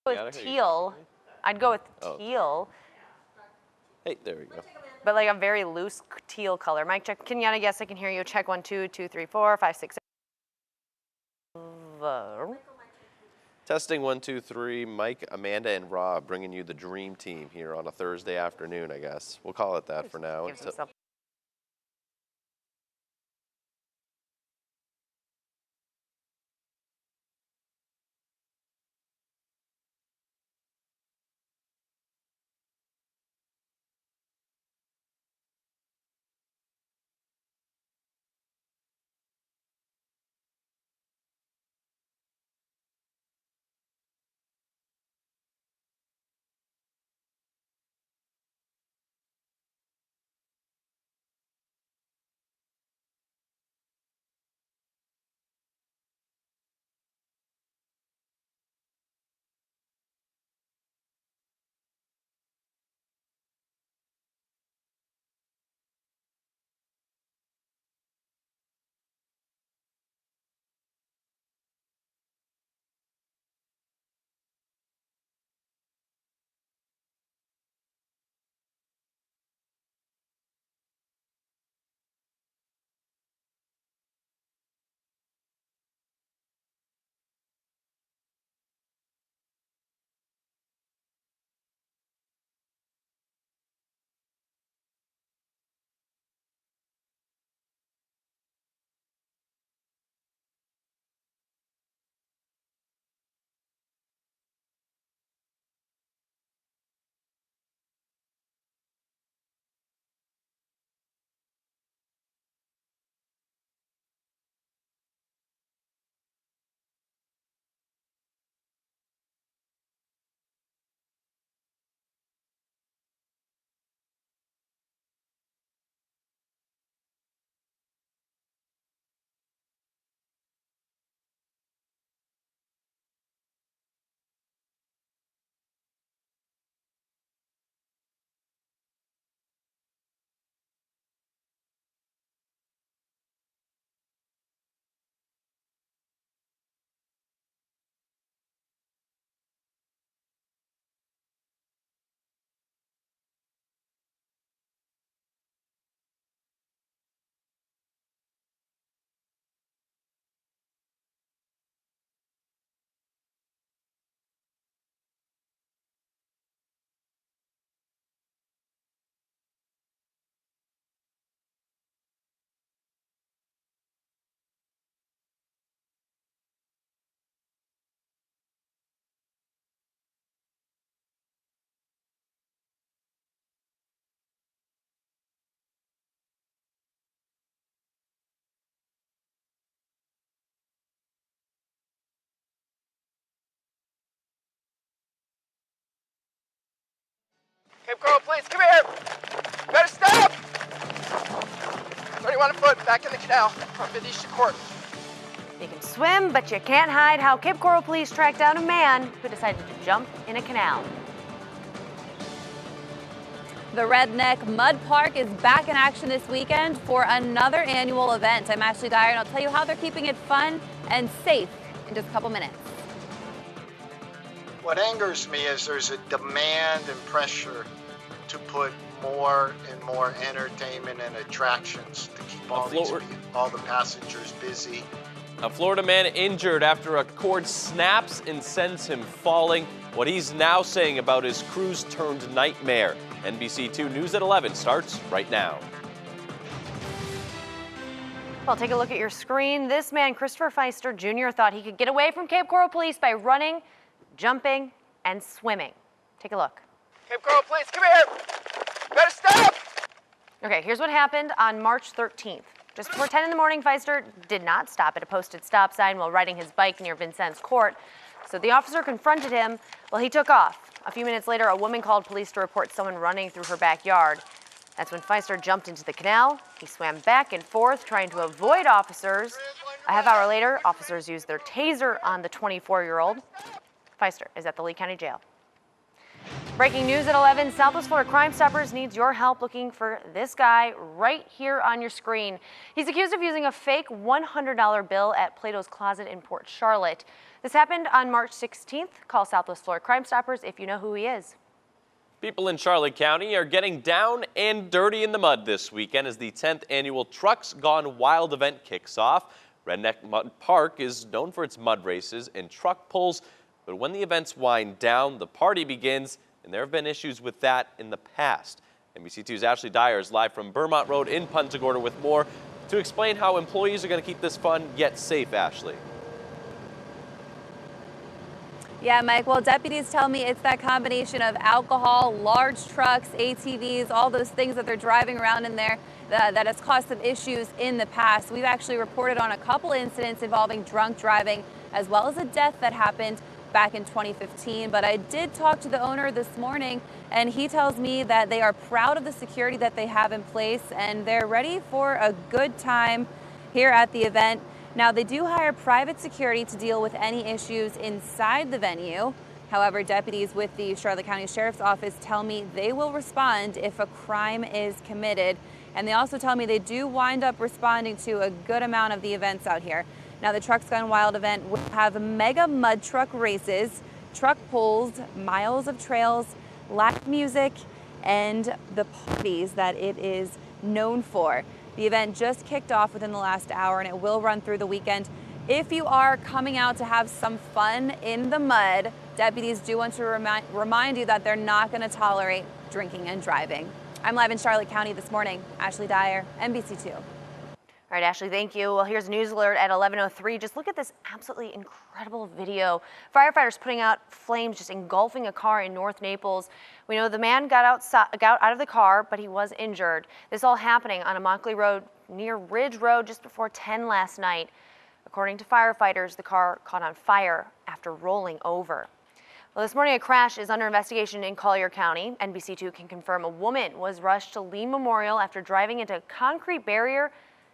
With teal. I'd go with teal. Hey, there we go. But like a very loose teal color. Mike, check. Kenyatta, yes, I can hear you. Check 1, 2, 2, 3, 4, 5, 6, 7. Testing 1, 2, 3. Mike, Amanda, and Rob bringing you the dream team here on a Thursday afternoon, I guess. We'll call it that for now. Cape Coral, please, come here! Better stop! 31 foot, back in the canal, from Benicia Court. You can swim, but you can't hide how Cape Coral police tracked down a man who decided to jump in a canal. The Redneck Mud Park is back in action this weekend for another annual event. I'm Ashley Dyer, and I'll tell you how they're keeping it fun and safe in just a couple minutes. What angers me is there's a demand and pressure to put more and more entertainment and attractions to keep all the passengers busy. A Florida man injured after a cord snaps and sends him falling. What he's now saying about his cruise turned nightmare. NBC2 News at 11 starts right now. Well, take a look at your screen. This man, Christopher Feister Jr., thought he could get away from Cape Coral police by running, jumping, and swimming. Take a look. Cape Coral, please, come here! Better stop! Okay, here's what happened on March 13th. Just before 10 in the morning, Feister did not stop at a posted stop sign while riding his bike near Vincennes Court. So the officer confronted him while he took off. A few minutes later, a woman called police to report someone running through her backyard. That's when Feister jumped into the canal. He swam back and forth, trying to avoid officers. A half hour later, officers used their taser on the 24-year-old. Feister is at the Lee County Jail. Breaking news at 11, Southwest Florida Crime Stoppers needs your help looking for this guy right here on your screen. He's accused of using a fake $100 bill at Plato's Closet in Port Charlotte. This happened on March 16th. Call Southwest Florida Crime Stoppers if you know who he is. People in Charlotte County are getting down and dirty in the mud this weekend as the 10th annual Trucks Gone Wild event kicks off. Redneck Mud Park is known for its mud races and truck pulls, but when the events wind down, the party begins, and there have been issues with that in the past. NBC2's Ashley Dyer is live from Vermont Road in Punta Gorda with more to explain how employees are going to keep this fun yet safe. Ashley. Yeah, Mike, well, deputies tell me it's that combination of alcohol, large trucks, ATVs, all those things that they're driving around in there that has caused some issues in the past. We've actually reported on a couple incidents involving drunk driving, as well as a death that happened back in 2015. But I did talk to the owner this morning, and he tells me that they are proud of the security that they have in place, and they're ready for a good time here at the event. Now, they do hire private security to deal with any issues inside the venue. However, deputies with the Charlotte County Sheriff's Office tell me they will respond if a crime is committed. And they also tell me they do wind up responding to a good amount of the events out here. Now, the Trucks Gone Wild event will have mega mud truck races, truck pulls, miles of trails, live music, and the parties that it is known for. The event just kicked off within the last hour, and it will run through the weekend. If you are coming out to have some fun in the mud, deputies do want to remind you that they're not going to tolerate drinking and driving. I'm live in Charlotte County this morning. Ashley Dyer, NBC2. All right, Ashley, thank you. Well, here's a news alert at 11:03. Just look at this absolutely incredible video. Firefighters putting out flames just engulfing a car in North Naples. We know the man got out of the car, but he was injured. This all happening on Immokalee Road near Ridge Road just before 10 last night. According to firefighters, the car caught on fire after rolling over. Well, this morning, a crash is under investigation in Collier County. NBC2 can confirm a woman was rushed to Lee Memorial after driving into a concrete barrier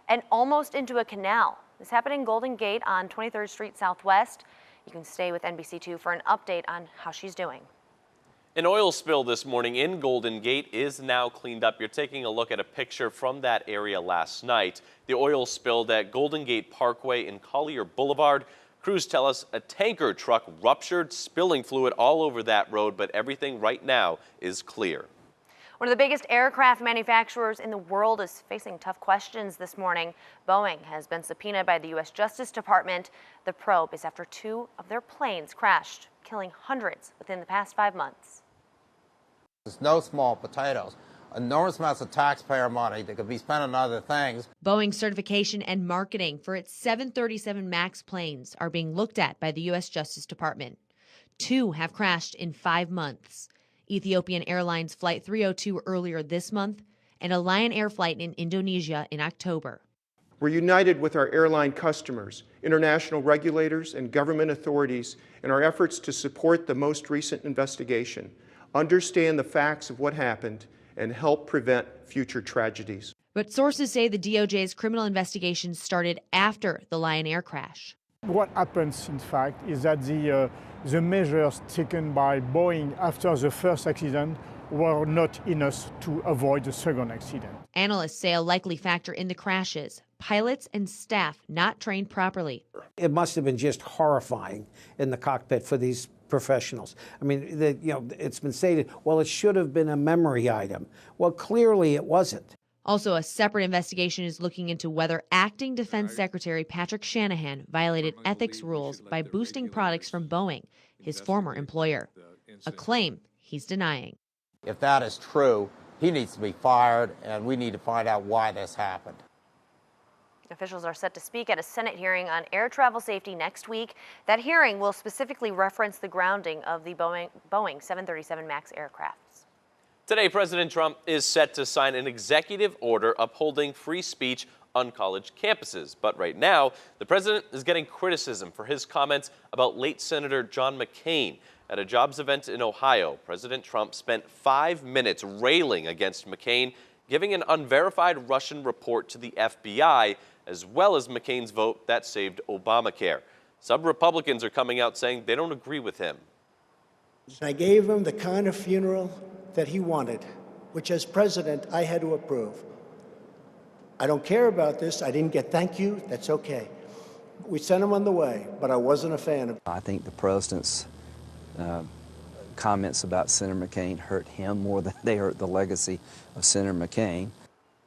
and almost into a canal. This happened in Golden Gate on 23rd Street Southwest. You can stay with NBC2 for an update on how she's doing. An oil spill this morning in Golden Gate is now cleaned up. You're taking a look at a picture from that area last night. The oil spilled at Golden Gate Parkway and Collier Boulevard. Crews tell us a tanker truck ruptured, spilling fluid all over that road, but everything right now is clear. One of the biggest aircraft manufacturers in the world is facing tough questions this morning. Boeing has been subpoenaed by the U.S. Justice Department. The probe is after 2 of their planes crashed, killing hundreds within the past 5 months. It's no small potatoes. Enormous amounts of taxpayer money that could be spent on other things. Boeing's certification and marketing for its 737 MAX planes are being looked at by the U.S. Justice Department. 2 have crashed in 5 months. Ethiopian Airlines Flight 302 earlier this month, and a Lion Air flight in Indonesia in October. We're united with our airline customers, international regulators, and government authorities in our efforts to support the most recent investigation, understand the facts of what happened, and help prevent future tragedies. But sources say the DOJ's criminal investigation started after the Lion Air crash. What happens, in fact, is that the measures taken by Boeing after the first accident were not enough to avoid the second accident. Analysts say a likely factor in the crashes, pilots and staff not trained properly. It must have been just horrifying in the cockpit for these professionals. I mean, it's been stated, well, it should have been a memory item. Well, clearly it wasn't. Also, a separate investigation is looking into whether acting Defense Secretary Patrick Shanahan violated ethics rules by boosting products from Boeing, his former employer, a claim he's denying. If that is true, he needs to be fired, and we need to find out why this happened. Officials are set to speak at a Senate hearing on air travel safety next week. That hearing will specifically reference the grounding of the Boeing 737 MAX aircrafts. Today, President Trump is set to sign an executive order upholding free speech on college campuses. But right now, the president is getting criticism for his comments about late Senator John McCain. At a jobs event in Ohio, President Trump spent 5 minutes railing against McCain, giving an unverified Russian report to the FBI, as well as McCain's vote that saved Obamacare. Some Republicans are coming out saying they don't agree with him. I gave him the kind of funeral that he wanted, which as president I had to approve. I don't care about this. I didn't get thank you. That's okay. We sent him on the way, but I wasn't a fan of. I think the president's comments about Senator McCain hurt him more than they hurt the legacy of Senator McCain.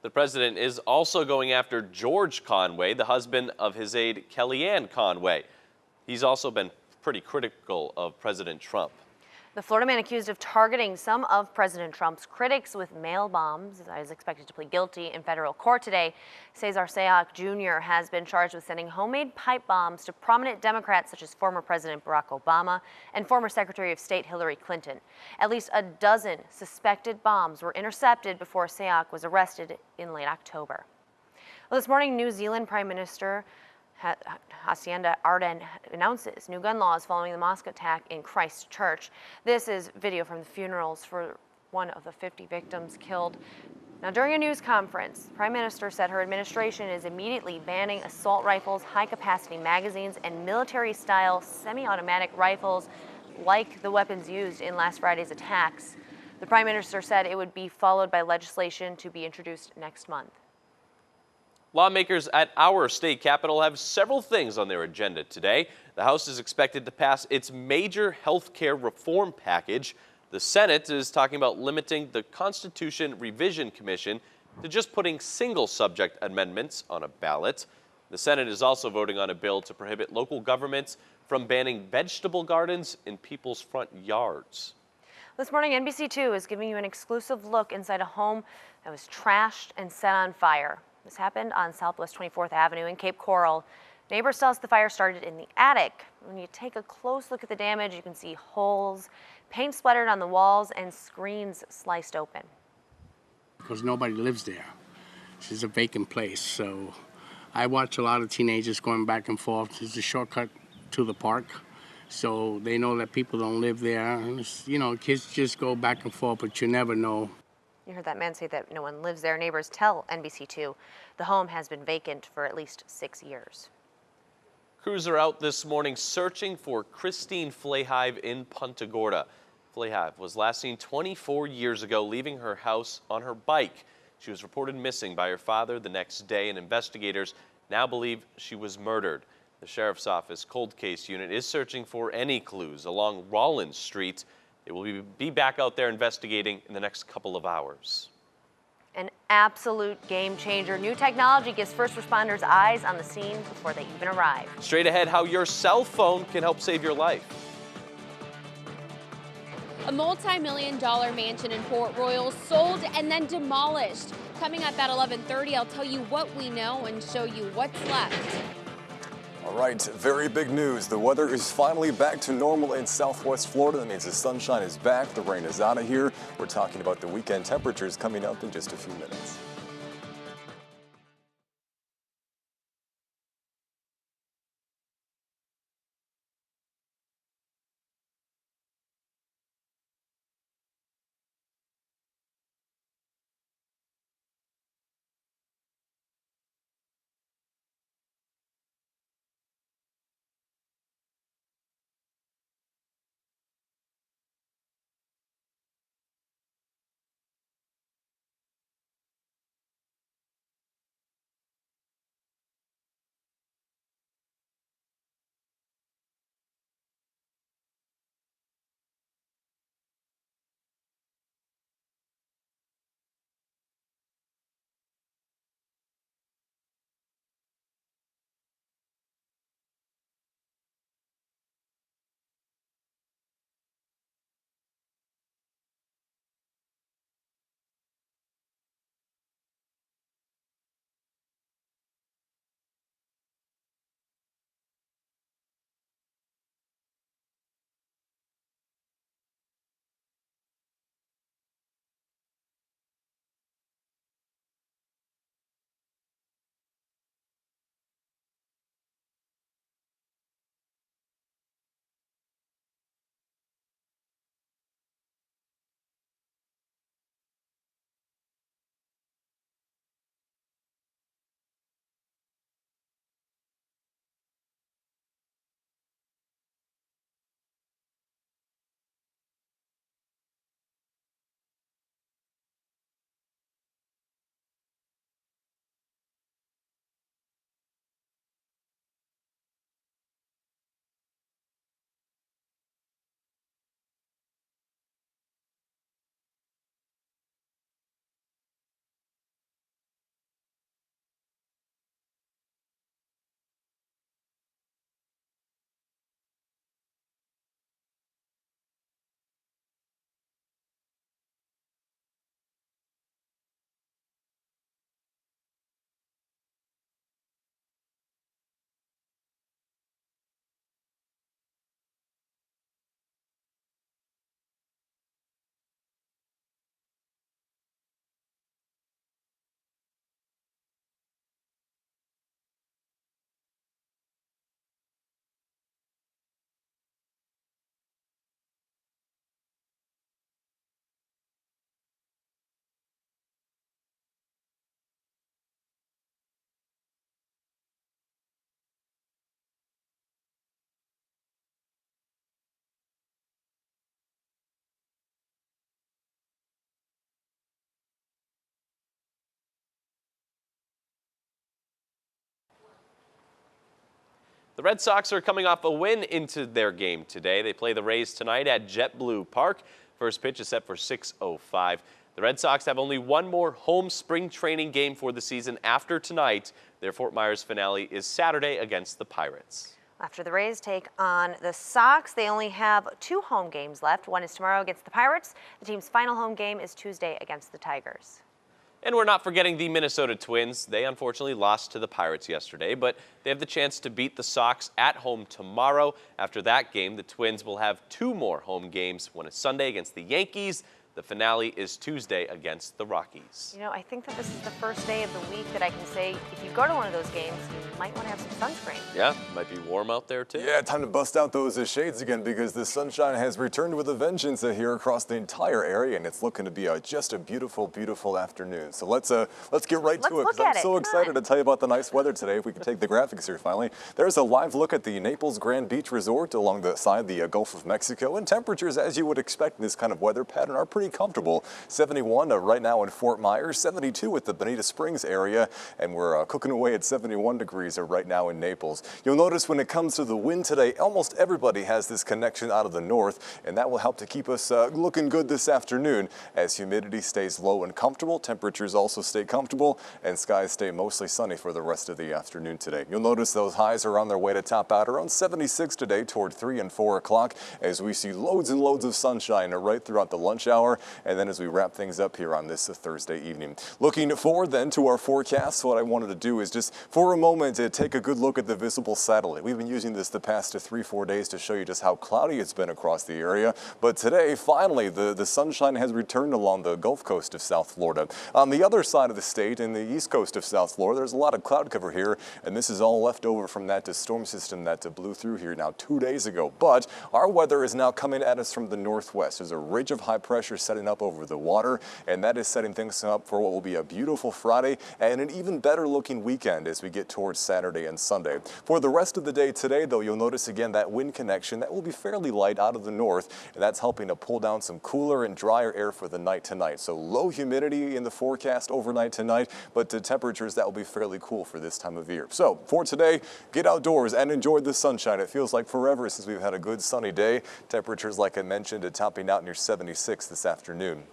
The president is also going after George Conway, the husband of his aide Kellyanne Conway. He's also been pretty critical of President Trump. The Florida man accused of targeting some of President Trump's critics with mail bombs is expected to plead guilty in federal court today. Cesar Sayoc Jr. has been charged with sending homemade pipe bombs to prominent Democrats such as former President Barack Obama and former Secretary of State Hillary Clinton. At least a dozen suspected bombs were intercepted before Sayoc was arrested in late October. Well, this morning, New Zealand Prime Minister Jacinda Ardern announces new gun laws following the mosque attack in Christchurch. This is video from the funerals for one of the 50 victims killed. Now, during a news conference, the Prime Minister said her administration is immediately banning assault rifles, high-capacity magazines, and military-style semi-automatic rifles like the weapons used in last Friday's attacks. The Prime Minister said it would be followed by legislation to be introduced next month. Lawmakers at our state capitol have several things on their agenda today. The House is expected to pass its major health care reform package. The Senate is talking about limiting the Constitution Revision Commission to just putting single subject amendments on a ballot. The Senate is also voting on a bill to prohibit local governments from banning vegetable gardens in people's front yards. This morning, NBC2 is giving you an exclusive look inside a home that was trashed and set on fire. This happened on Southwest 24th Avenue in Cape Coral. Neighbors tell us the fire started in the attic. When you take a close look at the damage, you can see holes, paint splattered on the walls, and screens sliced open. Because nobody lives there. This is a vacant place, so I watch a lot of teenagers going back and forth. It's a shortcut to the park, so they know that people don't live there. And kids just go back and forth, but you never know. You heard that man say that no one lives there. Neighbors tell NBC2 the home has been vacant for at least 6 years. Crews are out this morning searching for Christine Flahive in Punta Gorda. Flahive was last seen 24 years ago leaving her house on her bike. She was reported missing by her father the next day, and investigators now believe she was murdered. The Sheriff's Office Cold Case Unit is searching for any clues along Rollins Street. They will be back out there investigating in the next couple of hours. An absolute game changer. New technology gives first responders eyes on the scene before they even arrive. Straight ahead, how your cell phone can help save your life. A multi-million-dollar mansion in Port Royal sold and then demolished. Coming up at 11:30, I'll tell you what we know and show you what's left. All right, very big news. The weather is finally back to normal in Southwest Florida. That means the sunshine is back, the rain is out of here. We're talking about the weekend temperatures coming up in just a few minutes. The Red Sox are coming off a win into their game today. They play the Rays tonight at JetBlue Park. First pitch is set for 6:05. The Red Sox have only one more home spring training game for the season after tonight. Their Fort Myers finale is Saturday against the Pirates. After the Rays take on the Sox, they only have 2 home games left. One is tomorrow against the Pirates. The team's final home game is Tuesday against the Tigers. And we're not forgetting the Minnesota Twins. They unfortunately lost to the Pirates yesterday, but they have the chance to beat the Sox at home tomorrow. After that game, the Twins will have 2 more home games. One is Sunday against the Yankees. The finale is Tuesday against the Rockies. You know, I think that this is the first day of the week that I can say if you go to one of those games, you might want to have some sunscreen. Yeah, might be warm out there too. Yeah, time to bust out those shades again because the sunshine has returned with a vengeance here across the entire area, and it's looking to be just a beautiful, beautiful afternoon. So let's get right to it because I'm so excited to tell you about the nice weather today. If we can take the graphics here finally. There's a live look at the Naples Grand Beach Resort along the side of the Gulf of Mexico, and temperatures, as you would expect in this kind of weather pattern, are pretty comfortable. 71 right now in Fort Myers, 72 at the Bonita Springs area, and we're cooking away at 71 degrees right now in Naples. You'll notice when it comes to the wind today, almost everybody has this connection out of the north, and that will help to keep us looking good this afternoon as humidity stays low and comfortable. Temperatures also stay comfortable, and skies stay mostly sunny for the rest of the afternoon today. You'll notice those highs are on their way to top out around 76 today toward 3 and 4 o'clock as we see loads and loads of sunshine right throughout the lunch hour, and then as we wrap things up here on this Thursday evening. Looking forward then to our forecast, what I wanted to do is just for a moment to take a good look at the visible satellite. We've been using this the past 3-4 days to show you just how cloudy it's been across the area, but today finally the sunshine has returned along the Gulf Coast of South Florida. On the other side of the state, in the east coast of South Florida, there's a lot of cloud cover here, and this is all left over from that storm system that blew through here now 2 days ago. But our weather is now coming at us from the northwest. There's a ridge of high pressure setting up over the water, and that is setting things up for what will be a beautiful Friday and an even better looking weekend as we get towards Saturday and Sunday. For the rest of the day today, though, you'll notice again that wind connection that will be fairly light out of the north, and that's helping to pull down some cooler and drier air for the night tonight. So low humidity in the forecast overnight tonight, but the temperatures that will be fairly cool for this time of year. So for today, get outdoors and enjoy the sunshine. It feels like forever since we've had a good sunny day. Temperatures, like I mentioned, topping out near 76 this afternoon.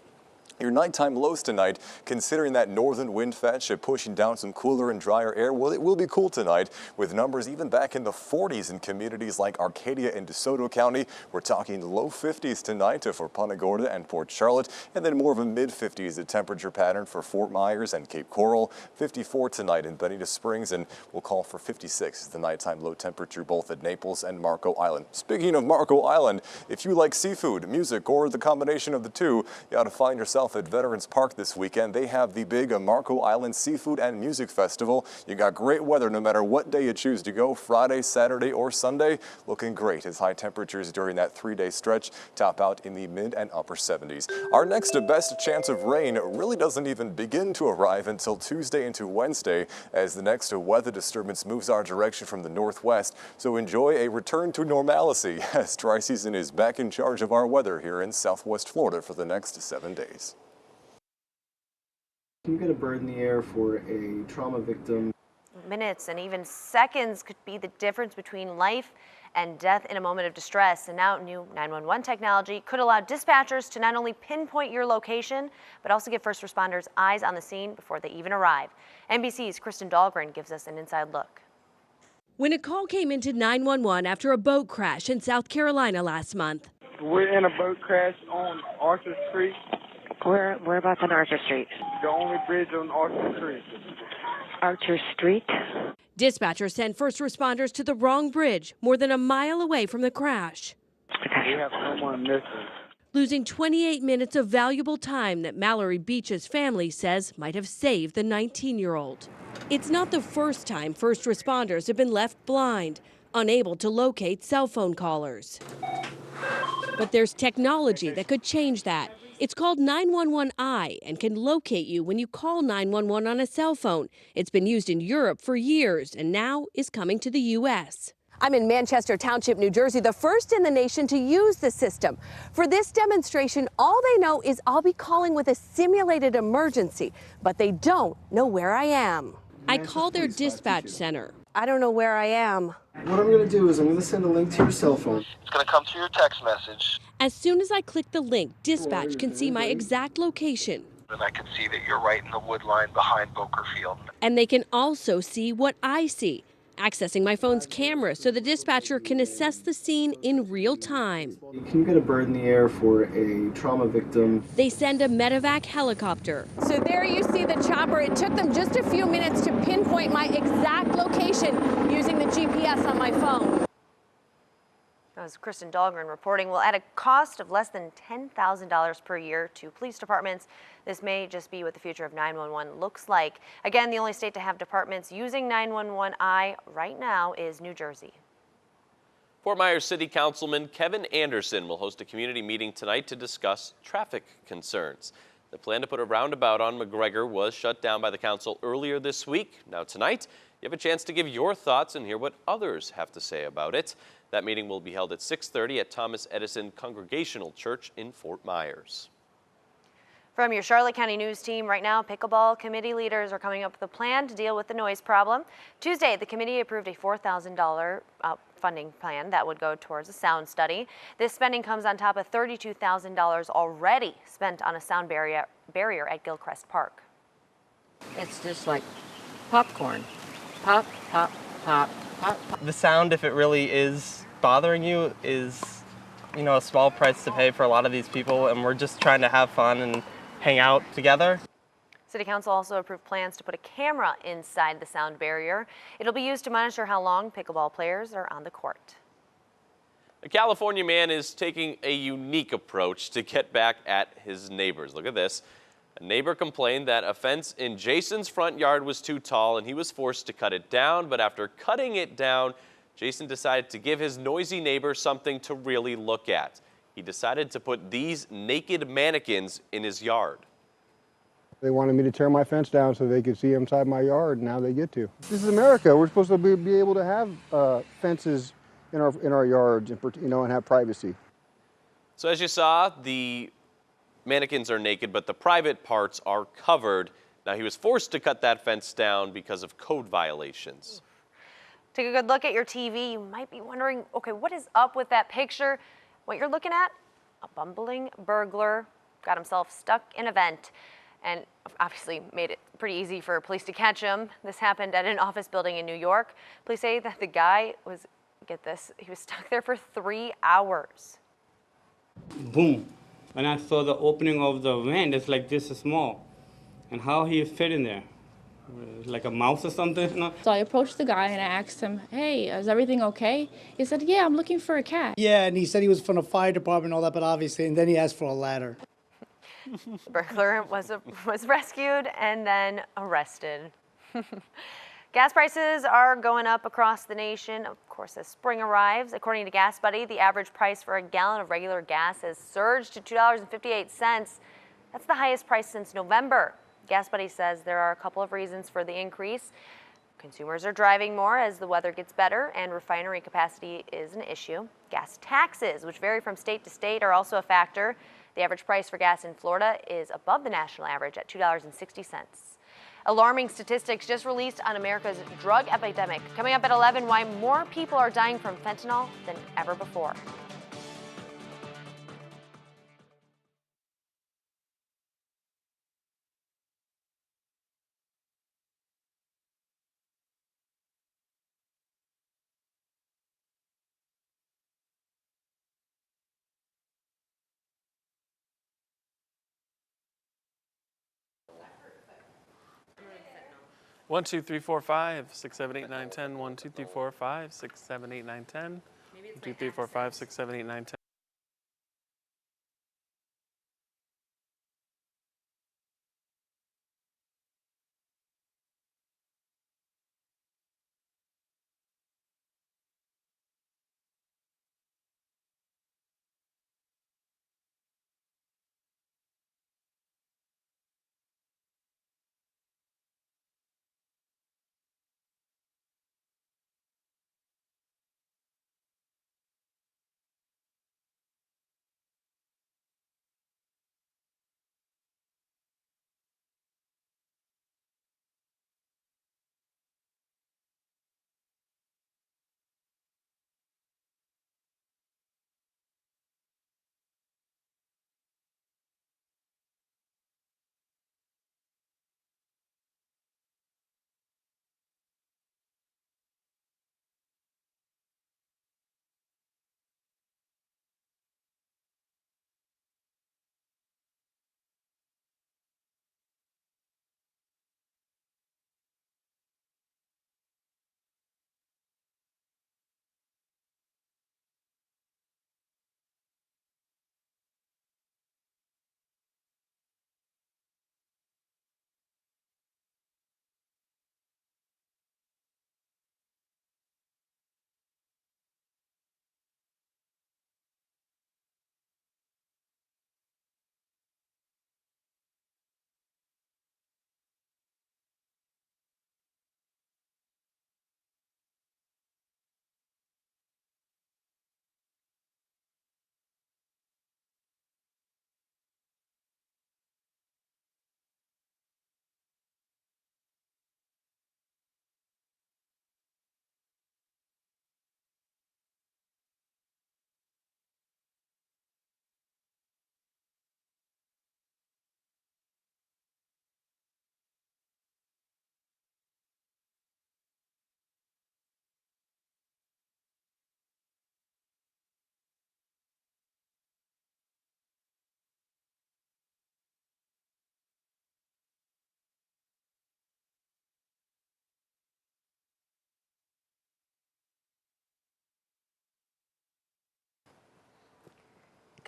Your nighttime lows tonight, considering that northern wind fetch pushing down some cooler and drier air, well, it will be cool tonight with numbers even back in the 40s in communities like Arcadia and DeSoto County. We're talking low 50s tonight for Punta Gorda and Port Charlotte, and then more of a mid-50s temperature pattern for Fort Myers and Cape Coral. 54 tonight in Bonita Springs, and we'll call for 56 as the nighttime low temperature both at Naples and Marco Island. Speaking of Marco Island, if you like seafood, music, or the combination of the two, you ought to find yourself at Veterans Park this weekend. They have the big Marco Island Seafood and Music Festival. You got great weather no matter what day you choose to go, Friday, Saturday, or Sunday. Looking great as high temperatures during that 3-day stretch top out in the mid and upper 70s. Our next best chance of rain really doesn't even begin to arrive until Tuesday into Wednesday as the next weather disturbance moves our direction from the northwest. So enjoy a return to normalcy as dry season is back in charge of our weather here in Southwest Florida for the next 7 days. Can you get a bird in the air for a trauma victim? Minutes and even seconds could be the difference between life and death in a moment of distress. And now new 911 technology could allow dispatchers to not only pinpoint your location, but also give first responders eyes on the scene before they even arrive. NBC's Kristen Dahlgren gives us an inside look. When a call came into 911 after a boat crash in South Carolina last month. We're in a boat crash on Arthur Street. Whereabouts on Archer Street? The only bridge on Archer Street. Archer Street? Dispatchers sent first responders to the wrong bridge more than a mile away from the crash. We have someone missing. Losing 28 minutes of valuable time that Mallory Beach's family says might have saved the 19-year-old. It's not the first time first responders have been left blind, unable to locate cell phone callers. But there's technology that could change that. It's called 911i and can locate you when you call 911 on a cell phone. It's been used in Europe for years and now is coming to the U.S. I'm in Manchester Township, New Jersey, the first in the nation to use the system. For this demonstration, all they know is I'll be calling with a simulated emergency, but they don't know where I am. I call their dispatch center. I don't know where I am. What I'm going to do is I'm going to send a link to your cell phone. It's going to come through your text message. As soon as I click the link, dispatch can see my exact location. And I can see that you're right in the wood line behind Boker Field. And they can also see what I see, accessing my phone's camera so the dispatcher can assess the scene in real time. Can you get a bird in the air for a trauma victim? They send a medevac helicopter. So there you see the chopper. It took them just a few minutes to pinpoint my exact location using the GPS on my phone. As Kristen Dahlgren reporting, will add a cost of less than $10,000 per year to police departments. This may just be what the future of 911 looks like. Again, the only state to have departments using 911i right now is New Jersey. Fort Myers City Councilman Kevin Anderson will host a community meeting tonight to discuss traffic concerns. The plan to put a roundabout on McGregor was shut down by the council earlier this week. Now tonight, you have a chance to give your thoughts and hear what others have to say about it. That meeting will be held at 6:30 at Thomas Edison Congregational Church in Fort Myers. From your Charlotte County News team, right now, pickleball committee leaders are coming up with a plan to deal with the noise problem. Tuesday, the committee approved a $4,000 funding plan that would go towards a sound study. This spending comes on top of $32,000 already spent on a sound barrier at Gilchrist Park. It's just like popcorn. Pop, pop, pop, pop, pop. The sound, if it really is bothering you, is, you know, a small price to pay for a lot of these people, and we're just trying to have fun and hang out together. City Council also approved plans to put a camera inside the sound barrier. It'll be used to monitor how long pickleball players are on the court. A California man is taking a unique approach to get back at his neighbors. Look at this. A neighbor complained that a fence in Jason's front yard was too tall and he was forced to cut it down. But after cutting it down, Jason decided to give his noisy neighbor something to really look at. He decided to put these naked mannequins in his yard. They wanted me to tear my fence down so they could see inside my yard, and now they get to. This is America. We're supposed to be able to have fences in our yards, and, you know, and have privacy. So as you saw, the mannequins are naked, but the private parts are covered. Now he was forced to cut that fence down because of code violations. Take a good look at your TV. You might be wondering, okay, what is up with that picture? What you're looking at? A bumbling burglar got himself stuck in a vent and obviously made it pretty easy for police to catch him. This happened at an office building in New York. Police say that the guy was, get this, he was stuck there for 3 hours. Boom. When I saw the opening of the vent, it's like this small. And how he fit in there? Like a mouse or something? You know? So I approached the guy and I asked him, hey, is everything okay? He said, yeah, I'm looking for a cat. Yeah, and he said he was from the fire department and all that, but obviously, and then he asked for a ladder. The burglar was rescued and then arrested. Gas prices are going up across the nation, of course, as spring arrives. According to Gas Buddy, the average price for a gallon of regular gas has surged to $2.58. That's the highest price since November. Gas Buddy says there are a couple of reasons for the increase. Consumers are driving more as the weather gets better and refinery capacity is an issue. Gas taxes, which vary from state to state, are also a factor. The average price for gas in Florida is above the national average at $2.60. Alarming statistics just released on America's drug epidemic. Coming up at 11, why more people are dying from fentanyl than ever before. One, 2, 3, 4, 5, 6, 7, 8, 9, 10. 1, 2, 3, 4, 5, 6, 7, 8, 9, 10. 1, 2, 3, 4, 5, 6, 7, 8, 9, 10.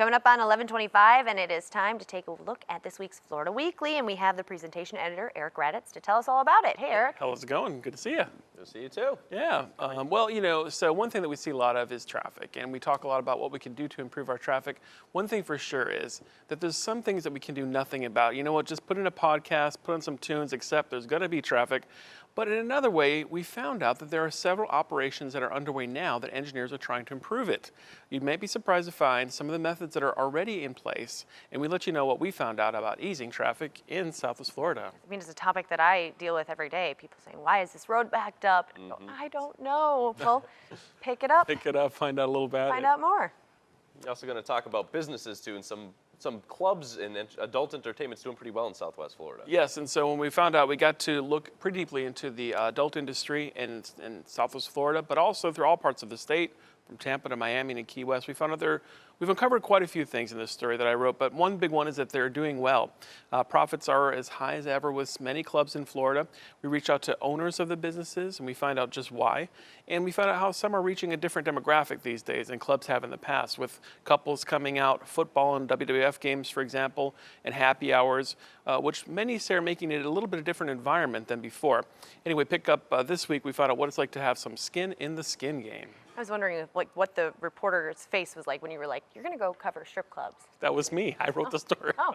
Coming up on 11:25, and it is time to take a look at this week's Florida Weekly, and we have the presentation editor, Eric Raditz, to tell us all about it. Hey, Eric. How's it going? Good to see you. Good to see you too. Yeah. Well, you know, so one thing that we see a lot of is traffic, and we talk a lot about what we can do to improve our traffic. One thing for sure is that there's some things that we can do nothing about. You know what? Just put in a podcast, put on some tunes, accept there's going to be traffic. But in another way, we found out that there are several operations that are underway now that engineers are trying to improve it. You may be surprised to find some of the methods that are already in place, and we let you know what we found out about easing traffic in Southwest Florida. I mean, it's a topic that I deal with every day. People saying, why is this road backed up? I don't know. Well, pick it up. Pick it up, find out a little about it. Find out more. We're also going to talk about businesses too, and some clubs and adult entertainment's doing pretty well in Southwest Florida. Yes, and so when we found out, we got to look pretty deeply into the adult industry in Southwest Florida, but also through all parts of the state, from Tampa to Miami and Key West. We found out we've uncovered quite a few things in this story that I wrote, but one big one is that they're doing well. Profits are as high as ever with many clubs in Florida. We reach out to owners of the businesses, and we find out just why. And we found out how some are reaching a different demographic these days than clubs have in the past, with couples coming out, football and WWF games, for example, and happy hours, which many say are making it a little bit of a different environment than before. Anyway, pick up this week, we found out what it's like to have some skin in the skin game. I was wondering what the reporter's face was like when you were like, you're going to go cover strip clubs. That was me. I wrote the story. Oh,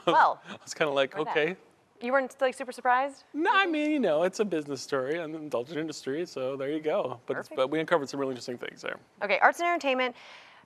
well. I was kind of like, okay. You weren't like super surprised? No, I mean, you know, it's a business story and the indulgent industry, so there you go. But we uncovered some really interesting things there. Okay, arts and entertainment.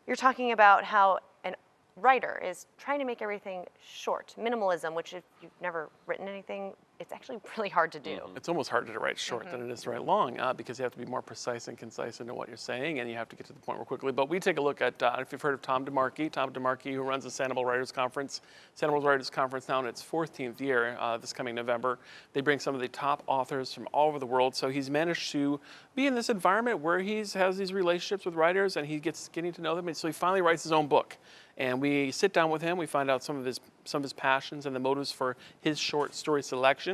You're talking about how an writer is trying to make everything short, minimalism, which if you've never written anything, it's actually really hard to do. It's almost harder to write short than it is to write long because you have to be more precise and concise into what you're saying, and you have to get to the point more quickly. But we take a look at, if you've heard of Tom DeMarchi, who runs the Sanibel Writers Conference. Sanibel Writers Conference now in its 14th year this coming November. They bring some of the top authors from all over the world, so he's managed to be in this environment where he has these relationships with writers, and he gets getting to know them, and so he finally writes his own book. And we sit down with him, we find out some of his passions and the motives for his short story selections,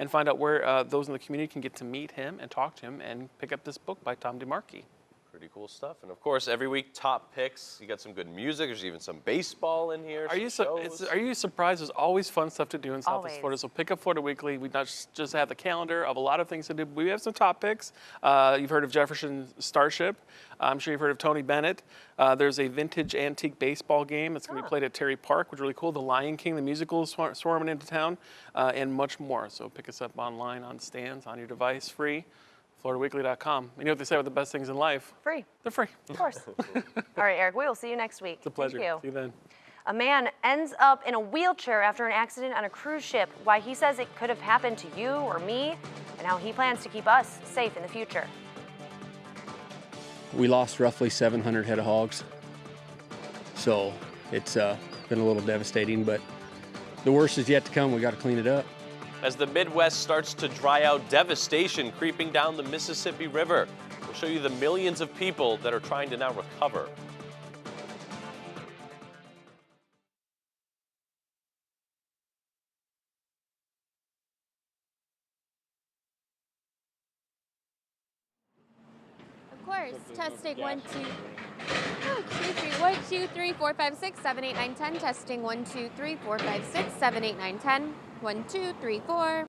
and find out where those in the community can get to meet him and talk to him and pick up this book by Tom DeMarchi. Pretty cool stuff. And of course, every week, top picks. You got some good music. There's even some baseball in here. Are you surprised? There's always fun stuff to do in Southwest Florida. So pick up Florida Weekly. We not just have the calendar of a lot of things to do. We have some top picks. You've heard of Jefferson Starship. I'm sure you've heard of Tony Bennett. There's a vintage antique baseball game that's going to be played at Terry Park, which is really cool. The Lion King, the musical, is swarming into town, and much more. So pick us up online, on stands, on your device, free. FloridaWeekly.com. You know what they say about the best things in life? Free. They're free. Of course. All right, Eric, we will see you next week. It's a pleasure. Thank you. See you then. A man ends up in a wheelchair after an accident on a cruise ship. Why he says it could have happened to you or me, and how he plans to keep us safe in the future. We lost roughly 700 head of hogs, so it's been a little devastating, but the worst is yet to come. We got to clean it up. As the Midwest starts to dry out, devastation creeping down the Mississippi River. We'll show you the millions of people that are trying to now recover. Of course. Testing 1, 2. Oh, excuse me. 1, 2, 3, 4, 5, 6, 7, 8, 9, 10. Testing 1, 2, 3, 4, 5, 6, 7, 8, 9, 10. 1, 2, 3, 4.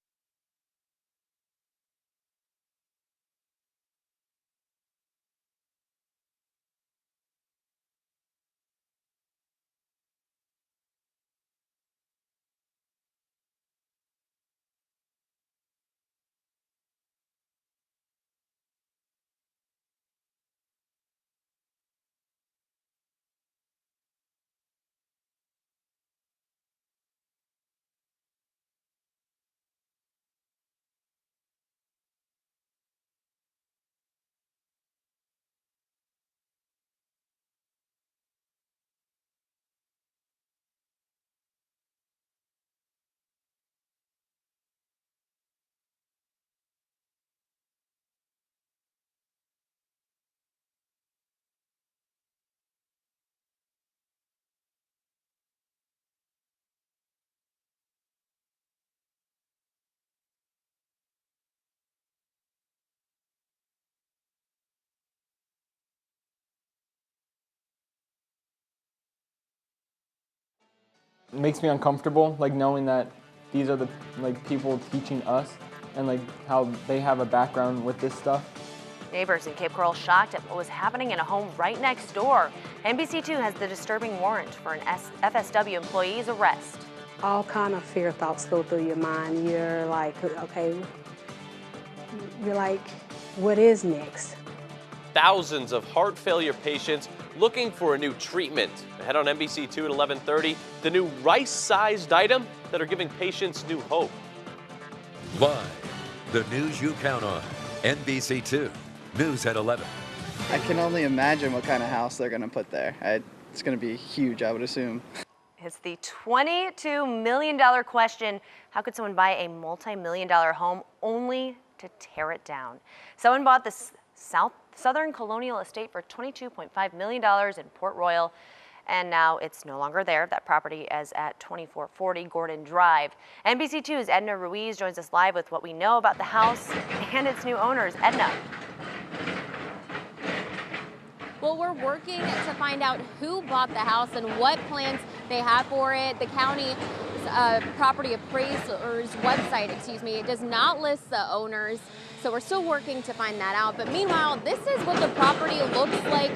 It makes me uncomfortable, like knowing that these are the people teaching us and how they have a background with this stuff. Neighbors in Cape Coral shocked at what was happening in a home right next door. NBC2 has the disturbing warrant for an FSW employee's arrest. All kind of fear thoughts go through your mind. You're like, okay, what is next? Thousands of heart failure patients looking for a new treatment. Ahead on NBC2 at 11:30, the new rice-sized item that are giving patients new hope. Live, the news you count on. NBC2, News at 11. I can only imagine what kind of house they're going to put there. It's going to be huge, I would assume. It's the $22 million question. How could someone buy a multi-million-dollar home only to tear it down? Someone bought this Southern Colonial Estate for $22.5 million in Port Royal, and now it's no longer there. That property is at 2440 Gordon Drive. NBC2's Edna Ruiz joins us live with what we know about the house and its new owners. Edna. Well, we're working to find out who bought the house and what plans they have for it. The county property appraiser's website, does not list the owners. So we're still working to find that out. But meanwhile, this is what the property looks like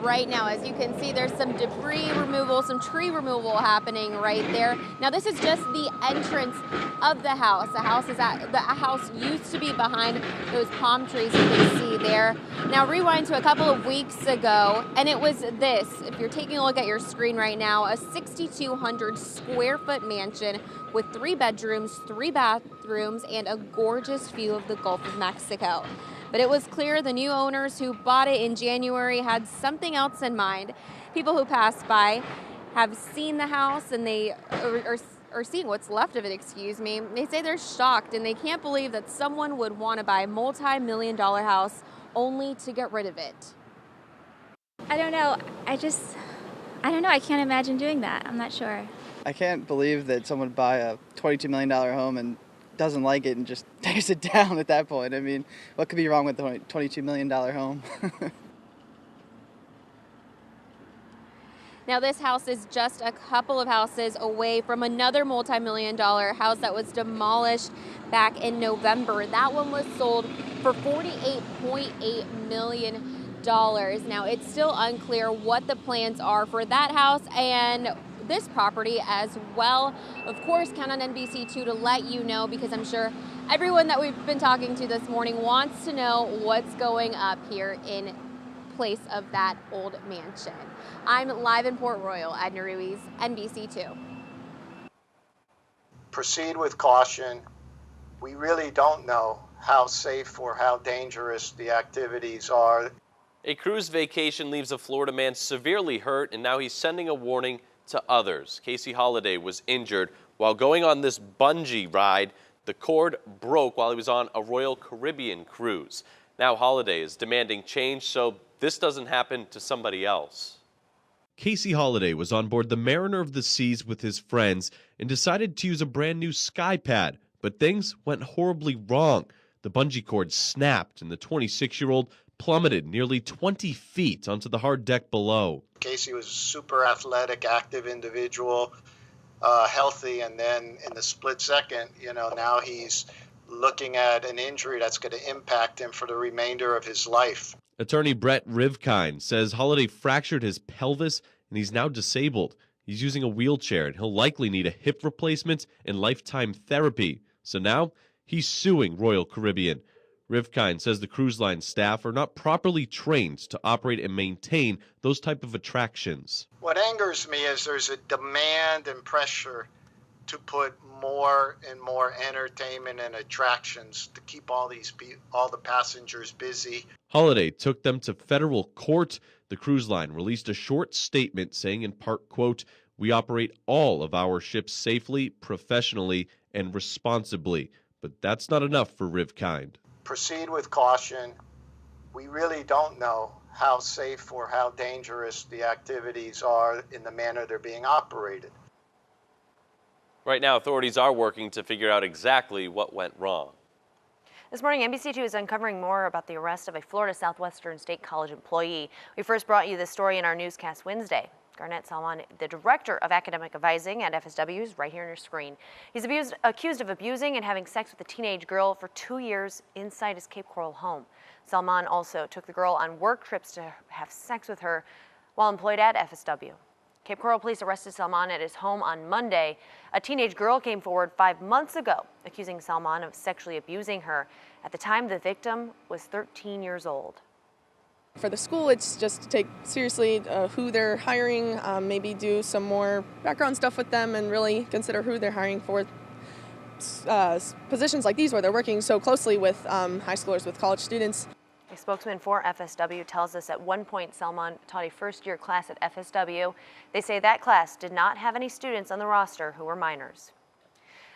right now. As you can see, there's some debris removal, some tree removal happening right there. Now, this is just the entrance of the house. The house used to be behind those palm trees you can see there. Now, rewind to a couple of weeks ago, and it was this. If you're taking a look at your screen right now, a 6,200 square foot mansion with 3 bedrooms, 3 bathrooms, and a gorgeous view of the Gulf of Mexico. But it was clear the new owners who bought it in January had something else in mind. People who passed by have seen the house and they are seeing what's left of it, They say they're shocked and they can't believe that someone would want to buy a multi-million-dollar house only to get rid of it. I don't know. I don't know. I can't imagine doing that. I'm not sure. I can't believe that someone would buy a $22 million home and doesn't like it and just tears it down at that point. I mean, what could be wrong with the $22 million home? Now, this house is just a couple of houses away from another multi-million-dollar house that was demolished back in November. That one was sold for $48.8 million. Now, it's still unclear what the plans are for that house and this property as well. Of course, count on NBC2 to let you know, because I'm sure everyone that we've been talking to this morning wants to know what's going up here in place of that old mansion. I'm live in Port Royal, Edna Ruiz, NBC2. Proceed with caution. We really don't know how safe or how dangerous the activities are. A cruise vacation leaves a Florida man severely hurt, and now he's sending a warning to others. Casey Holliday was injured while going on this bungee ride. The cord broke while he was on a Royal Caribbean cruise. Now Holliday is demanding change so this doesn't happen to somebody else. Casey Holliday was on board the Mariner of the Seas with his friends and decided to use a brand new sky pad, but things went horribly wrong. The bungee cord snapped and the 26-year-old plummeted nearly 20 feet onto the hard deck below. Casey was a super athletic, active individual, healthy, and then in the split second, now he's looking at an injury that's going to impact him for the remainder of his life. Attorney Brett Rivkind says Holliday fractured his pelvis and he's now disabled. He's using a wheelchair and he'll likely need a hip replacement and lifetime therapy. So now he's suing Royal Caribbean. Rivkind says the cruise line staff are not properly trained to operate and maintain those type of attractions. What angers me is there's a demand and pressure to put more and more entertainment and attractions to keep all the passengers busy. Holliday took them to federal court. The cruise line released a short statement saying in part, quote, "We operate all of our ships safely, professionally, and responsibly." But that's not enough for Rivkind. Proceed with caution. We really don't know how safe or how dangerous the activities are in the manner they're being operated. Right now, authorities are working to figure out exactly what went wrong. This morning, NBC2 is uncovering more about the arrest of a Florida Southwestern State College employee. We first brought you this story in our newscast Wednesday. Garnett Salman, the director of academic advising at FSW, is right here on your screen. He's accused of abusing and having sex with a teenage girl for 2 years inside his Cape Coral home. Salman also took the girl on work trips to have sex with her while employed at FSW. Cape Coral police arrested Salman at his home on Monday. A teenage girl came forward 5 months ago, accusing Salman of sexually abusing her. At the time, the victim was 13 years old. For the school, it's just to take seriously who they're hiring, maybe do some more background stuff with them and really consider who they're hiring for positions like these where they're working so closely with high schoolers, with college students. A spokesman for FSW tells us at one point Salman taught a first-year class at FSW. They say that class did not have any students on the roster who were minors.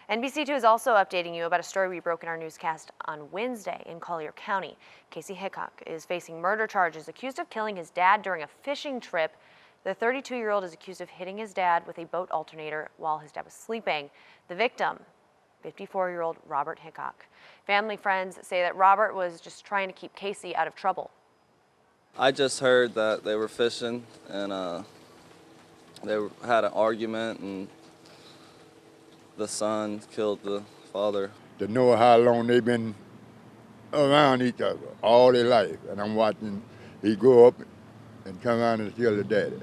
NBC2 is also updating you about a story we broke in our newscast on Wednesday in Collier County. Casey Hickok is facing murder charges, accused of killing his dad during a fishing trip. The 32-year-old is accused of hitting his dad with a boat alternator while his dad was sleeping. The victim, 54-year-old Robert Hickok. Family friends say that Robert was just trying to keep Casey out of trouble. I just heard that they were fishing and they had an argument and the son killed the father. To know how long they've been around each other all their life, and I'm watching he grow up and come around and kill the daddy.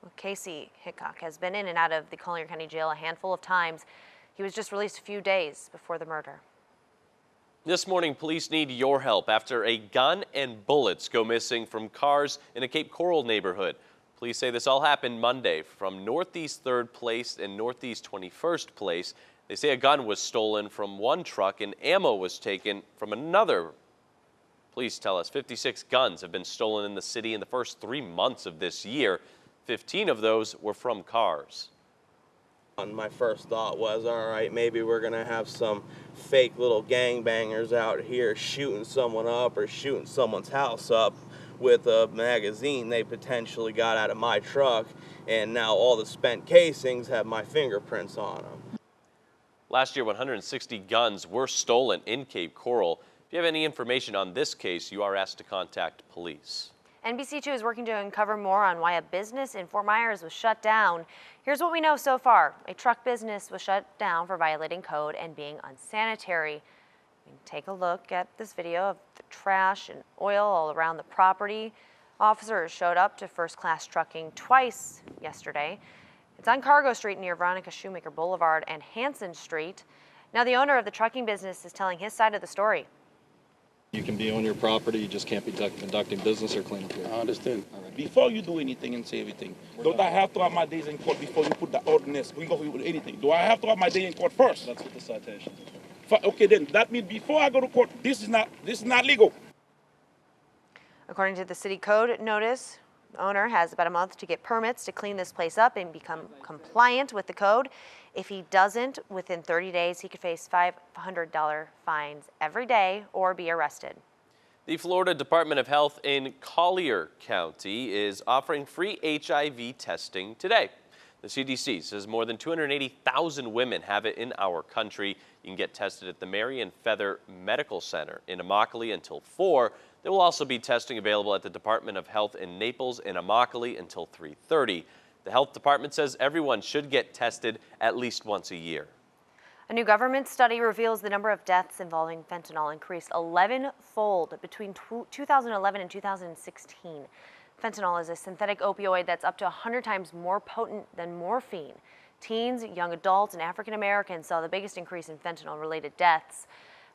Well, Casey Hickok has been in and out of the Collier County Jail a handful of times. He was just released a few days before the murder. This morning, police need your help after a gun and bullets go missing from cars in a Cape Coral neighborhood. Police say this all happened Monday from Northeast 3rd Place and Northeast 21st Place. They say a gun was stolen from one truck and ammo was taken from another. Police tell us 56 guns have been stolen in the city in the first 3 months of this year. 15 of those were from cars. My first thought was, all right, maybe we're going to have some fake little gangbangers out here shooting someone up or shooting someone's house up with a magazine they potentially got out of my truck, and now all the spent casings have my fingerprints on them. Last year, 160 guns were stolen in Cape Coral. If you have any information on this case, you are asked to contact police. NBC2 is working to uncover more on why a business in Fort Myers was shut down. Here's what we know so far. A truck business was shut down for violating code and being unsanitary. Take a look at this video of the trash and oil all around the property. Officers showed up to First Class Trucking twice yesterday. It's on Cargo Street near Veronica Shoemaker Boulevard and Hanson Street. Now the owner of the trucking business is telling his side of the story. You can be on your property, you just can't be conducting business or cleaning up. I understand. Before you do anything and say everything, don't I have to have my days in court before you put the ordinance? We can go with anything. Do I have to have my day in court first? That's what the citation is. Okay, then that means before I go to court, this is not legal. According to the city code notice, the owner has about a month to get permits to clean this place up and become compliant with the code. If he doesn't, within 30 days, he could face $500 fines every day or be arrested. The Florida Department of Health in Collier County is offering free HIV testing today. The CDC says more than 280,000 women have it in our country. You can get tested at the Marion Feather Medical Center in Immokalee until 4. There will also be testing available at the Department of Health in Naples and Immokalee until 3:30. The health department says everyone should get tested at least once a year. A new government study reveals the number of deaths involving fentanyl increased 11-fold between 2011 and 2016. Fentanyl is a synthetic opioid that's up to 100 times more potent than morphine. Teens, young adults, and African Americans saw the biggest increase in fentanyl-related deaths.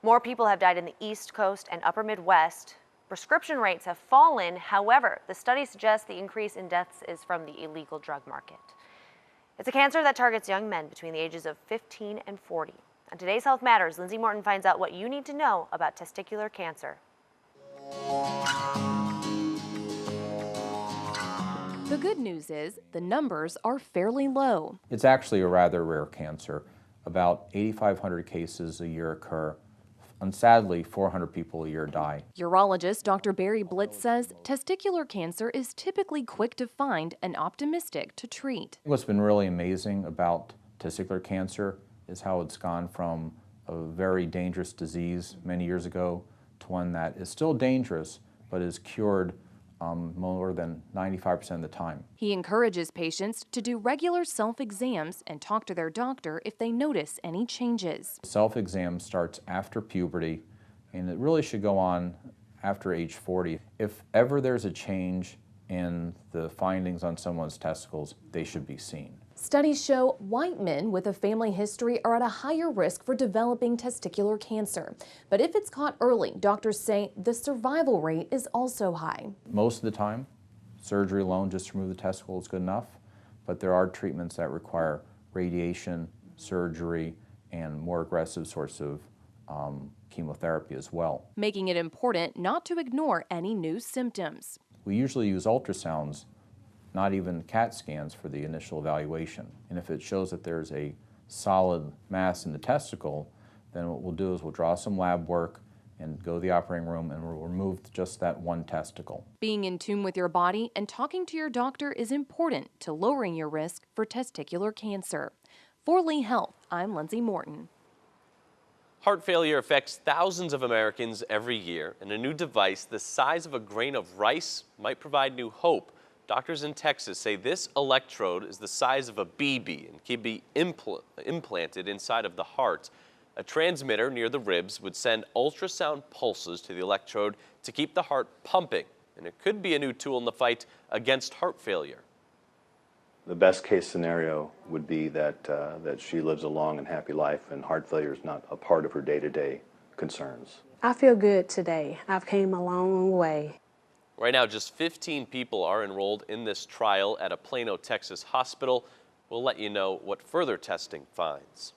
More people have died in the East Coast and Upper Midwest. Prescription rates have fallen. However, the study suggests the increase in deaths is from the illegal drug market. It's a cancer that targets young men between the ages of 15 and 40. On today's Health Matters, Lindsay Morton finds out what you need to know about testicular cancer. The good news is the numbers are fairly low. It's actually a rather rare cancer. About 8,500 cases a year occur, and sadly 400 people a year die. Urologist Dr. Barry Blitz says testicular cancer is typically quick to find and optimistic to treat. What's been really amazing about testicular cancer is how it's gone from a very dangerous disease many years ago to one that is still dangerous but is cured more than 95% of the time. He encourages patients to do regular self-exams and talk to their doctor if they notice any changes. Self-exam starts after puberty, and it really should go on after age 40. If ever there's a change in the findings on someone's testicles, they should be seen. Studies show white men with a family history are at a higher risk for developing testicular cancer. But if it's caught early, doctors say the survival rate is also high. Most of the time, surgery alone just to remove the testicle is good enough, but there are treatments that require radiation, surgery, and more aggressive sorts of chemotherapy as well. Making it important not to ignore any new symptoms. We usually use ultrasounds, not even CAT scans, for the initial evaluation. And if it shows that there's a solid mass in the testicle, then what we'll do is we'll draw some lab work and go to the operating room and we'll remove just that one testicle. Being in tune with your body and talking to your doctor is important to lowering your risk for testicular cancer. For Lee Health, I'm Lindsay Morton. Heart failure affects thousands of Americans every year, and a new device the size of a grain of rice might provide new hope. Doctors in Texas say this electrode is the size of a BB and can be implanted inside of the heart. A transmitter near the ribs would send ultrasound pulses to the electrode to keep the heart pumping, and it could be a new tool in the fight against heart failure. The best case scenario would be that she lives a long and happy life and heart failure is not a part of her day-to-day concerns. I feel good today. I've came a long way. Right now, just 15 people are enrolled in this trial at a Plano, Texas hospital. We'll let you know what further testing finds.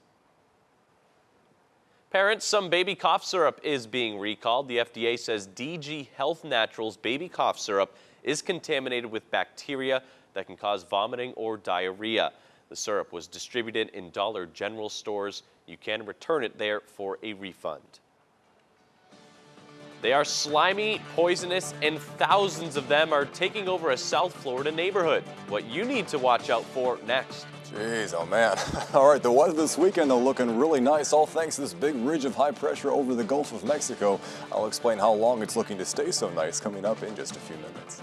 Parents, some baby cough syrup is being recalled. The FDA says DG Health Naturals baby cough syrup is contaminated with bacteria that can cause vomiting or diarrhea. The syrup was distributed in Dollar General stores. You can return it there for a refund. They are slimy, poisonous, and thousands of them are taking over a South Florida neighborhood. What you need to watch out for next. Jeez, oh man. All right, the weather this weekend, though, looking really nice, all thanks to this big ridge of high pressure over the Gulf of Mexico. I'll explain how long it's looking to stay so nice coming up in just a few minutes.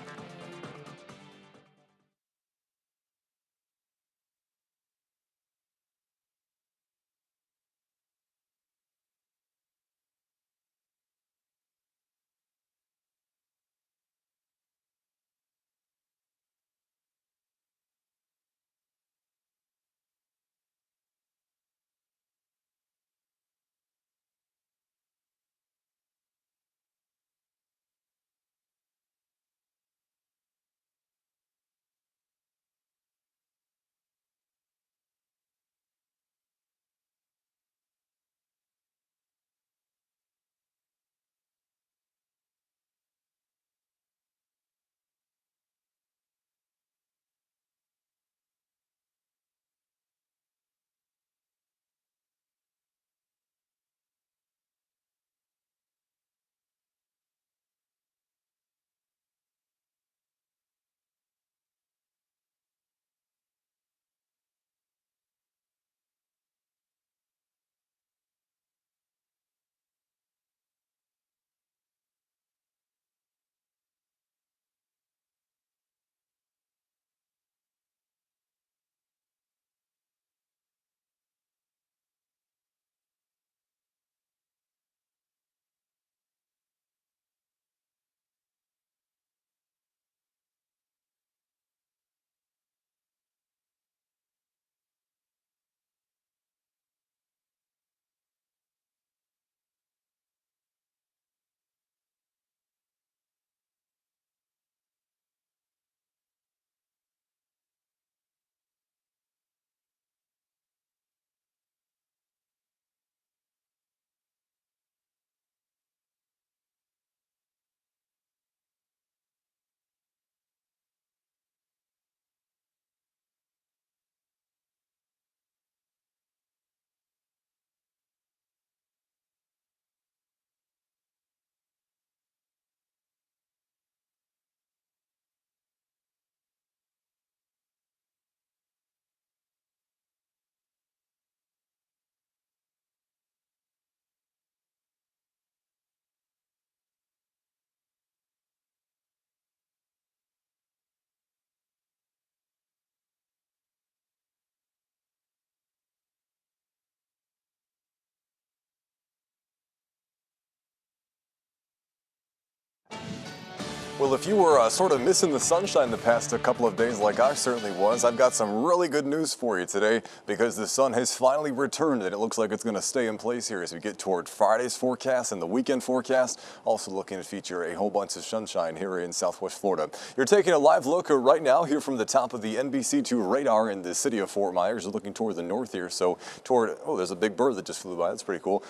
Well, if you were sort of missing the sunshine the past couple of days like I certainly was, I've got some really good news for you today because the sun has finally returned and it looks like it's going to stay in place here as we get toward Friday's forecast and the weekend forecast. Also looking to feature a whole bunch of sunshine here in Southwest Florida. You're taking a live look right now here from the top of the NBC2 radar in the city of Fort Myers. You're looking toward the north here, so toward, oh, there's a big bird that just flew by. That's pretty cool.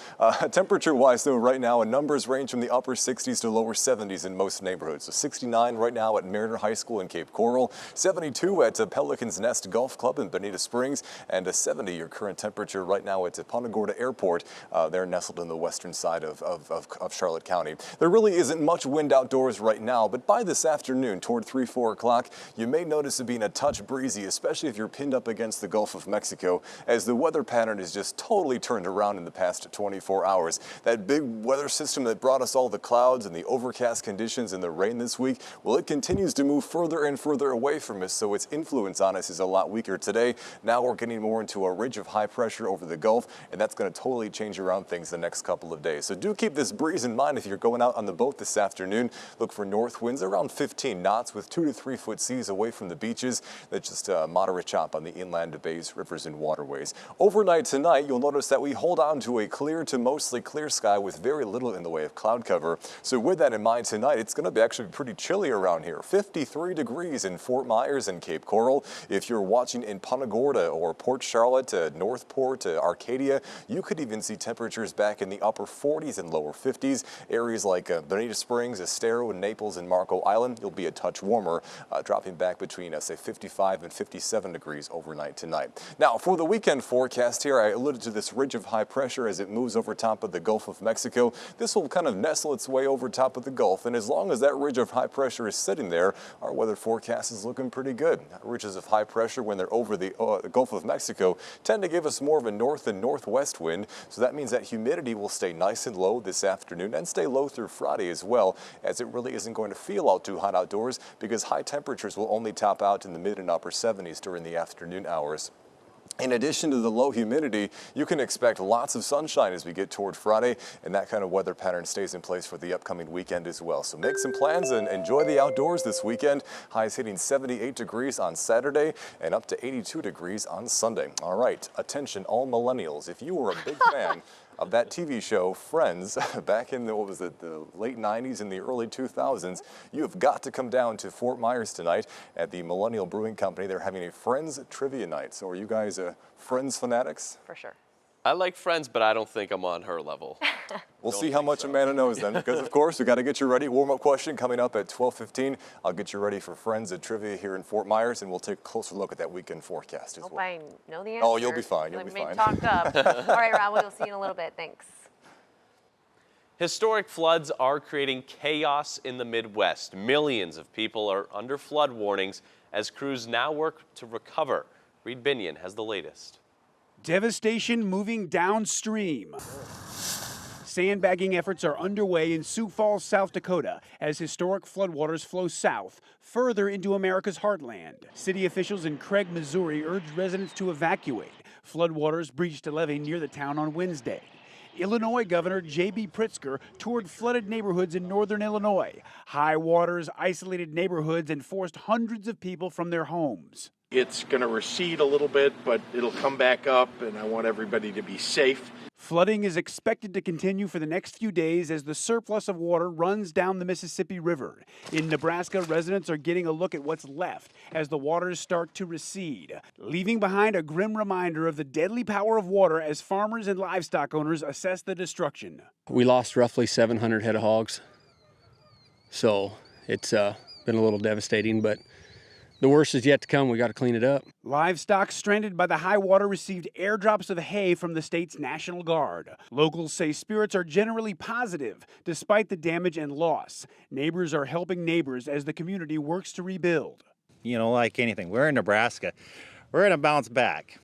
Temperature-wise, though, right now, numbers range from the upper 60s to lower 70s in most neighborhoods. So 69 right now at Mariner High School in Cape Coral, 72 at Pelican's Nest Golf Club in Bonita Springs, and a 70 your current temperature right now at Punta Gorda Airport. They're nestled in the western side of Charlotte County. There really isn't much wind outdoors right now, but by this afternoon, toward 3, 4 o'clock, you may notice it being a touch breezy, especially if you're pinned up against the Gulf of Mexico, as the weather pattern is just totally turned around in the past 24 hours. That big weather system that brought us all the clouds and the overcast conditions and the rain this week, well, it continues to move further and further away from us, so its influence on us is a lot weaker today. Now we're getting more into a ridge of high pressure over the Gulf, and that's going to totally change around things the next couple of days. So do keep this breeze in mind if you're going out on the boat this afternoon. Look for north winds around 15 knots with 2 to 3 foot seas away from the beaches. That's just a moderate chop on the inland bays, rivers, and waterways. Overnight tonight, you'll notice that we hold on to a clear to mostly clear sky with very little in the way of cloud cover. So with that in mind tonight, it's going to be actually pretty chilly around here. 53 degrees in Fort Myers and Cape Coral. If you're watching in Punta Gorda or Port Charlotte, Northport, Arcadia, you could even see temperatures back in the upper 40s and lower 50s. Areas like Bonita Springs, Estero, Naples, and Marco Island, you'll be a touch warmer, dropping back between, say, 55 and 57 degrees overnight tonight. Now, for the weekend forecast here, I alluded to this ridge of high pressure as it moves over top of the Gulf of Mexico. This will kind of nestle its way over top of the Gulf, and as long as that ridge of high pressure is sitting there, our weather forecast is looking pretty good. Ridges of high pressure, when they're over the Gulf of Mexico, tend to give us more of a north and northwest wind, so that means that humidity will stay nice and low this afternoon and stay low through Friday as well, as it really isn't going to feel all too hot outdoors because high temperatures will only top out in the mid and upper 70s during the afternoon hours. In addition to the low humidity, you can expect lots of sunshine as we get toward Friday, and that kind of weather pattern stays in place for the upcoming weekend as well. So make some plans and enjoy the outdoors this weekend. Highs hitting 78 degrees on Saturday and up to 82 degrees on Sunday. All right, attention all millennials. If you were a big fan of that TV show, Friends, back in the, what was it, the late 90s and the early 2000s, you have got to come down to Fort Myers tonight at the Millennial Brewing Company. They're having a Friends Trivia Night. So are you guys Friends fanatics? For sure. I like Friends, but I don't think I'm on her level. We'll see how much Amanda knows then, because of course we got to get you ready. Warm-up question coming up at 12:15. I'll get you ready for Friends at Trivia here in Fort Myers, and we'll take a closer look at that weekend forecast as well. I know the answer. Oh, you'll be fine. You'll be fine. Talked up. All right, Rob, we'll see you in a little bit. Thanks. Historic floods are creating chaos in the Midwest. Millions of people are under flood warnings as crews now work to recover. Reed Binion has the latest. Devastation moving downstream. Sandbagging efforts are underway in Sioux Falls, South Dakota, as historic floodwaters flow south, further into America's heartland. City officials in Craig, Missouri urged residents to evacuate. Floodwaters breached a levee near the town on Wednesday. Illinois Governor J.B. Pritzker toured flooded neighborhoods in northern Illinois. High waters isolated neighborhoods and forced hundreds of people from their homes. It's going to recede a little bit, but it'll come back up, and I want everybody to be safe. Flooding is expected to continue for the next few days as the surplus of water runs down the Mississippi River. In Nebraska, residents are getting a look at what's left as the waters start to recede, leaving behind a grim reminder of the deadly power of water as farmers and livestock owners assess the destruction. We lost roughly 700 head of hogs, so it's been a little devastating, but the worst is yet to come. We got to clean it up. Livestock stranded by the high water received airdrops of hay from the state's National Guard. Locals say spirits are generally positive despite the damage and loss. Neighbors are helping neighbors as the community works to rebuild. You know, like anything, we're in Nebraska. We're going to bounce back.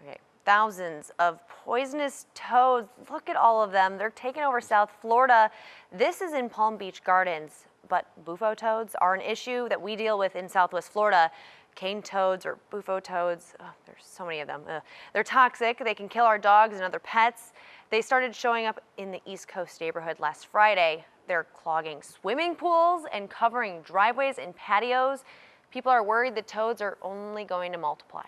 Okay, thousands of poisonous toads. Look at all of them. They're taking over South Florida. This is in Palm Beach Gardens. But bufo toads are an issue that we deal with in Southwest Florida. Cane toads or bufo toads, there's so many of them. They're toxic. They can kill our dogs and other pets. They started showing up in the East Coast neighborhood last Friday. They're clogging swimming pools and covering driveways and patios. People are worried the toads are only going to multiply.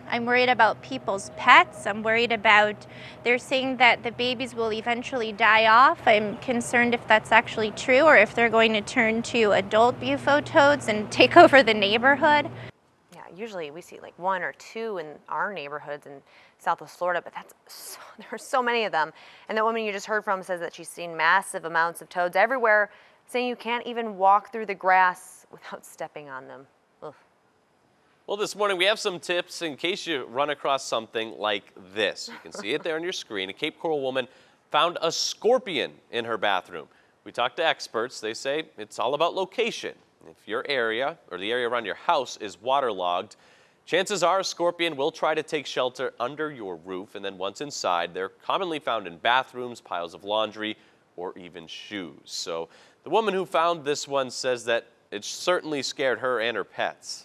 I'm worried about people's pets. I'm worried about, they're saying that the babies will eventually die off. I'm concerned if that's actually true or if they're going to turn to adult bufo toads and take over the neighborhood. Yeah, usually we see like 1 or 2 in our neighborhoods in Southwest Florida, but there are so many of them. And the woman you just heard from says that she's seen massive amounts of toads everywhere, saying you can't even walk through the grass without stepping on them. Ugh. Well, this morning we have some tips in case you run across something like this. You can see it there on your screen. A Cape Coral woman found a scorpion in her bathroom. We talked to experts. They say it's all about location. If your area or the area around your house is waterlogged, chances are a scorpion will try to take shelter under your roof, and then once inside, they're commonly found in bathrooms, piles of laundry, or even shoes. So the woman who found this one says that it certainly scared her and her pets.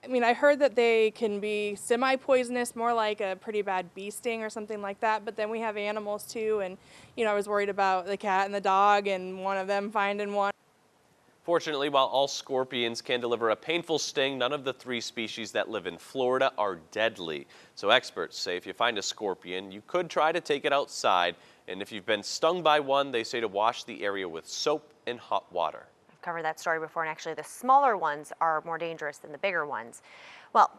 I mean, I heard that they can be semi-poisonous, more like a pretty bad bee sting or something like that, but then we have animals too, and, you know, I was worried about the cat and the dog and one of them finding one. Fortunately, while all scorpions can deliver a painful sting, none of the 3 species that live in Florida are deadly. So experts say if you find a scorpion, you could try to take it outside, and if you've been stung by one, they say to wash the area with soap and hot water. Covered that story before, and actually the smaller ones are more dangerous than the bigger ones. Well,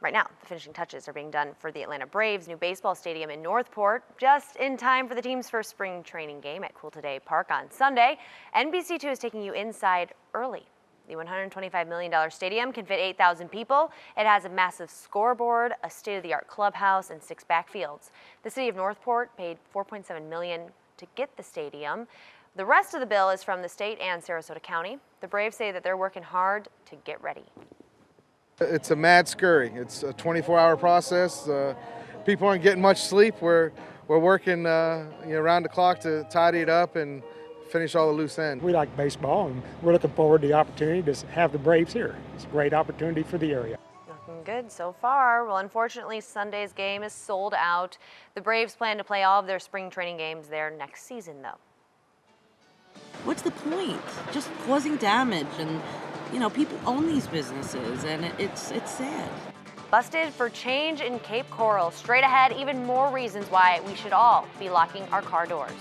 right now, the finishing touches are being done for the Atlanta Braves' new baseball stadium in Northport, just in time for the team's first spring training game at Cool Today Park on Sunday. NBC2 is taking you inside early. The $125 million stadium can fit 8,000 people. It has a massive scoreboard, a state-of-the-art clubhouse, and 6 backfields. The city of Northport paid $4.7 million to get the stadium. The rest of the bill is from the state and Sarasota County. The Braves say that they're working hard to get ready. It's a mad scurry. It's a 24-hour process. People aren't getting much sleep. We're working around the clock to tidy it up and finish all the loose ends. We like baseball, and we're looking forward to the opportunity to have the Braves here. It's a great opportunity for the area. Looking good so far. Well, unfortunately, Sunday's game is sold out. The Braves plan to play all of their spring training games there next season, though. What's the point? Just causing damage, and people own these businesses, and it's sad. Busted for change in Cape Coral. Straight ahead, even more reasons why we should all be locking our car doors.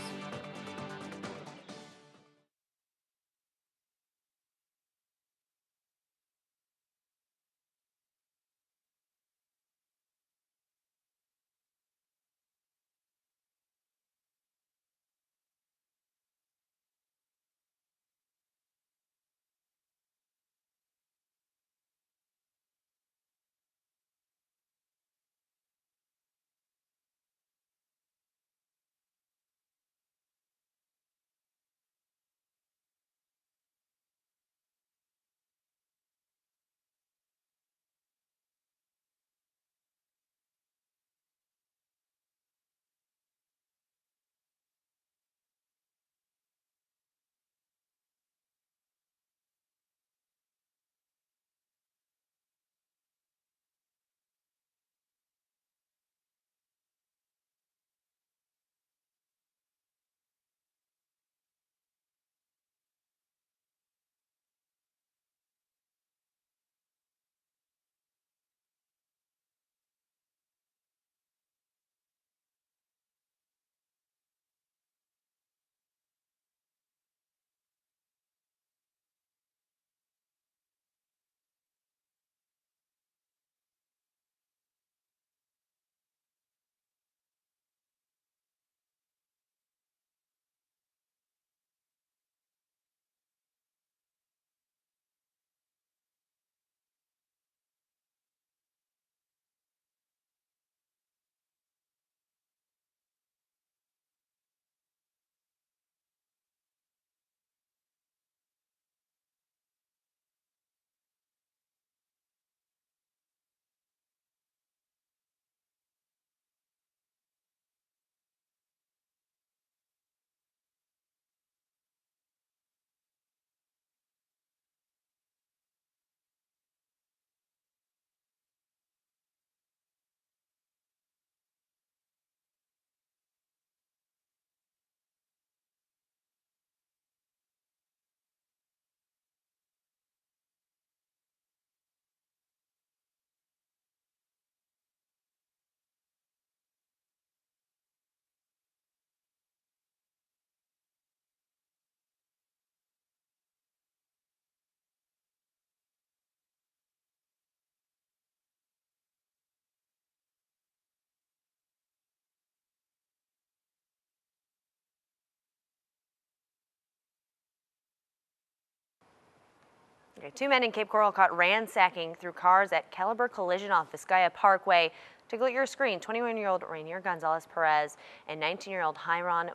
Okay, 2 men in Cape Coral caught ransacking through cars at Caliber Collision off Vizcaya Parkway. Take a look at your screen. 21-year-old Rainier Gonzalez Perez and 19-year-old Hyron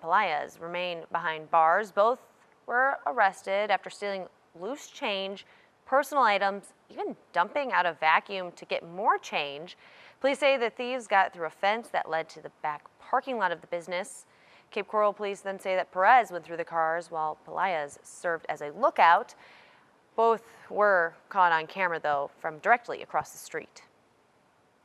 Pelaez remain behind bars. Both were arrested after stealing loose change, personal items, even dumping out a vacuum to get more change. Police say the thieves got through a fence that led to the back parking lot of the business. Cape Coral police then say that Perez went through the cars while Pelaez served as a lookout. Both were caught on camera, though, from directly across the street.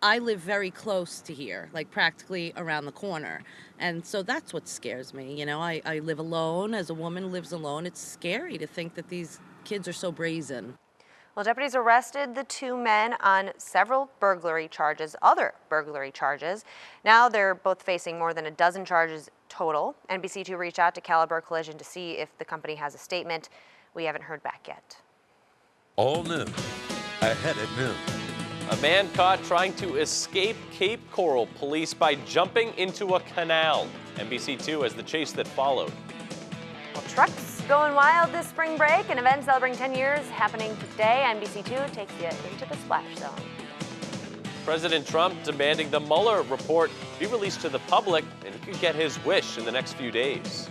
I live very close to here, like practically around the corner. And so that's what scares me. You know, I live alone. As a woman who lives alone, it's scary to think that these kids are so brazen. Well, deputies arrested the 2 men on several burglary charges, other burglary charges. Now they're both facing more than a dozen charges total. NBC2 reached out to Caliber Collision to see if the company has a statement. We haven't heard back yet. All new, ahead at noon. A man caught trying to escape Cape Coral police by jumping into a canal. NBC2 has the chase that followed. Well, trucks going wild this spring break. An event celebrating 10 years happening today. NBC2 takes you into the splash zone. President Trump demanding the Mueller report be released to the public, and he could get his wish in the next few days.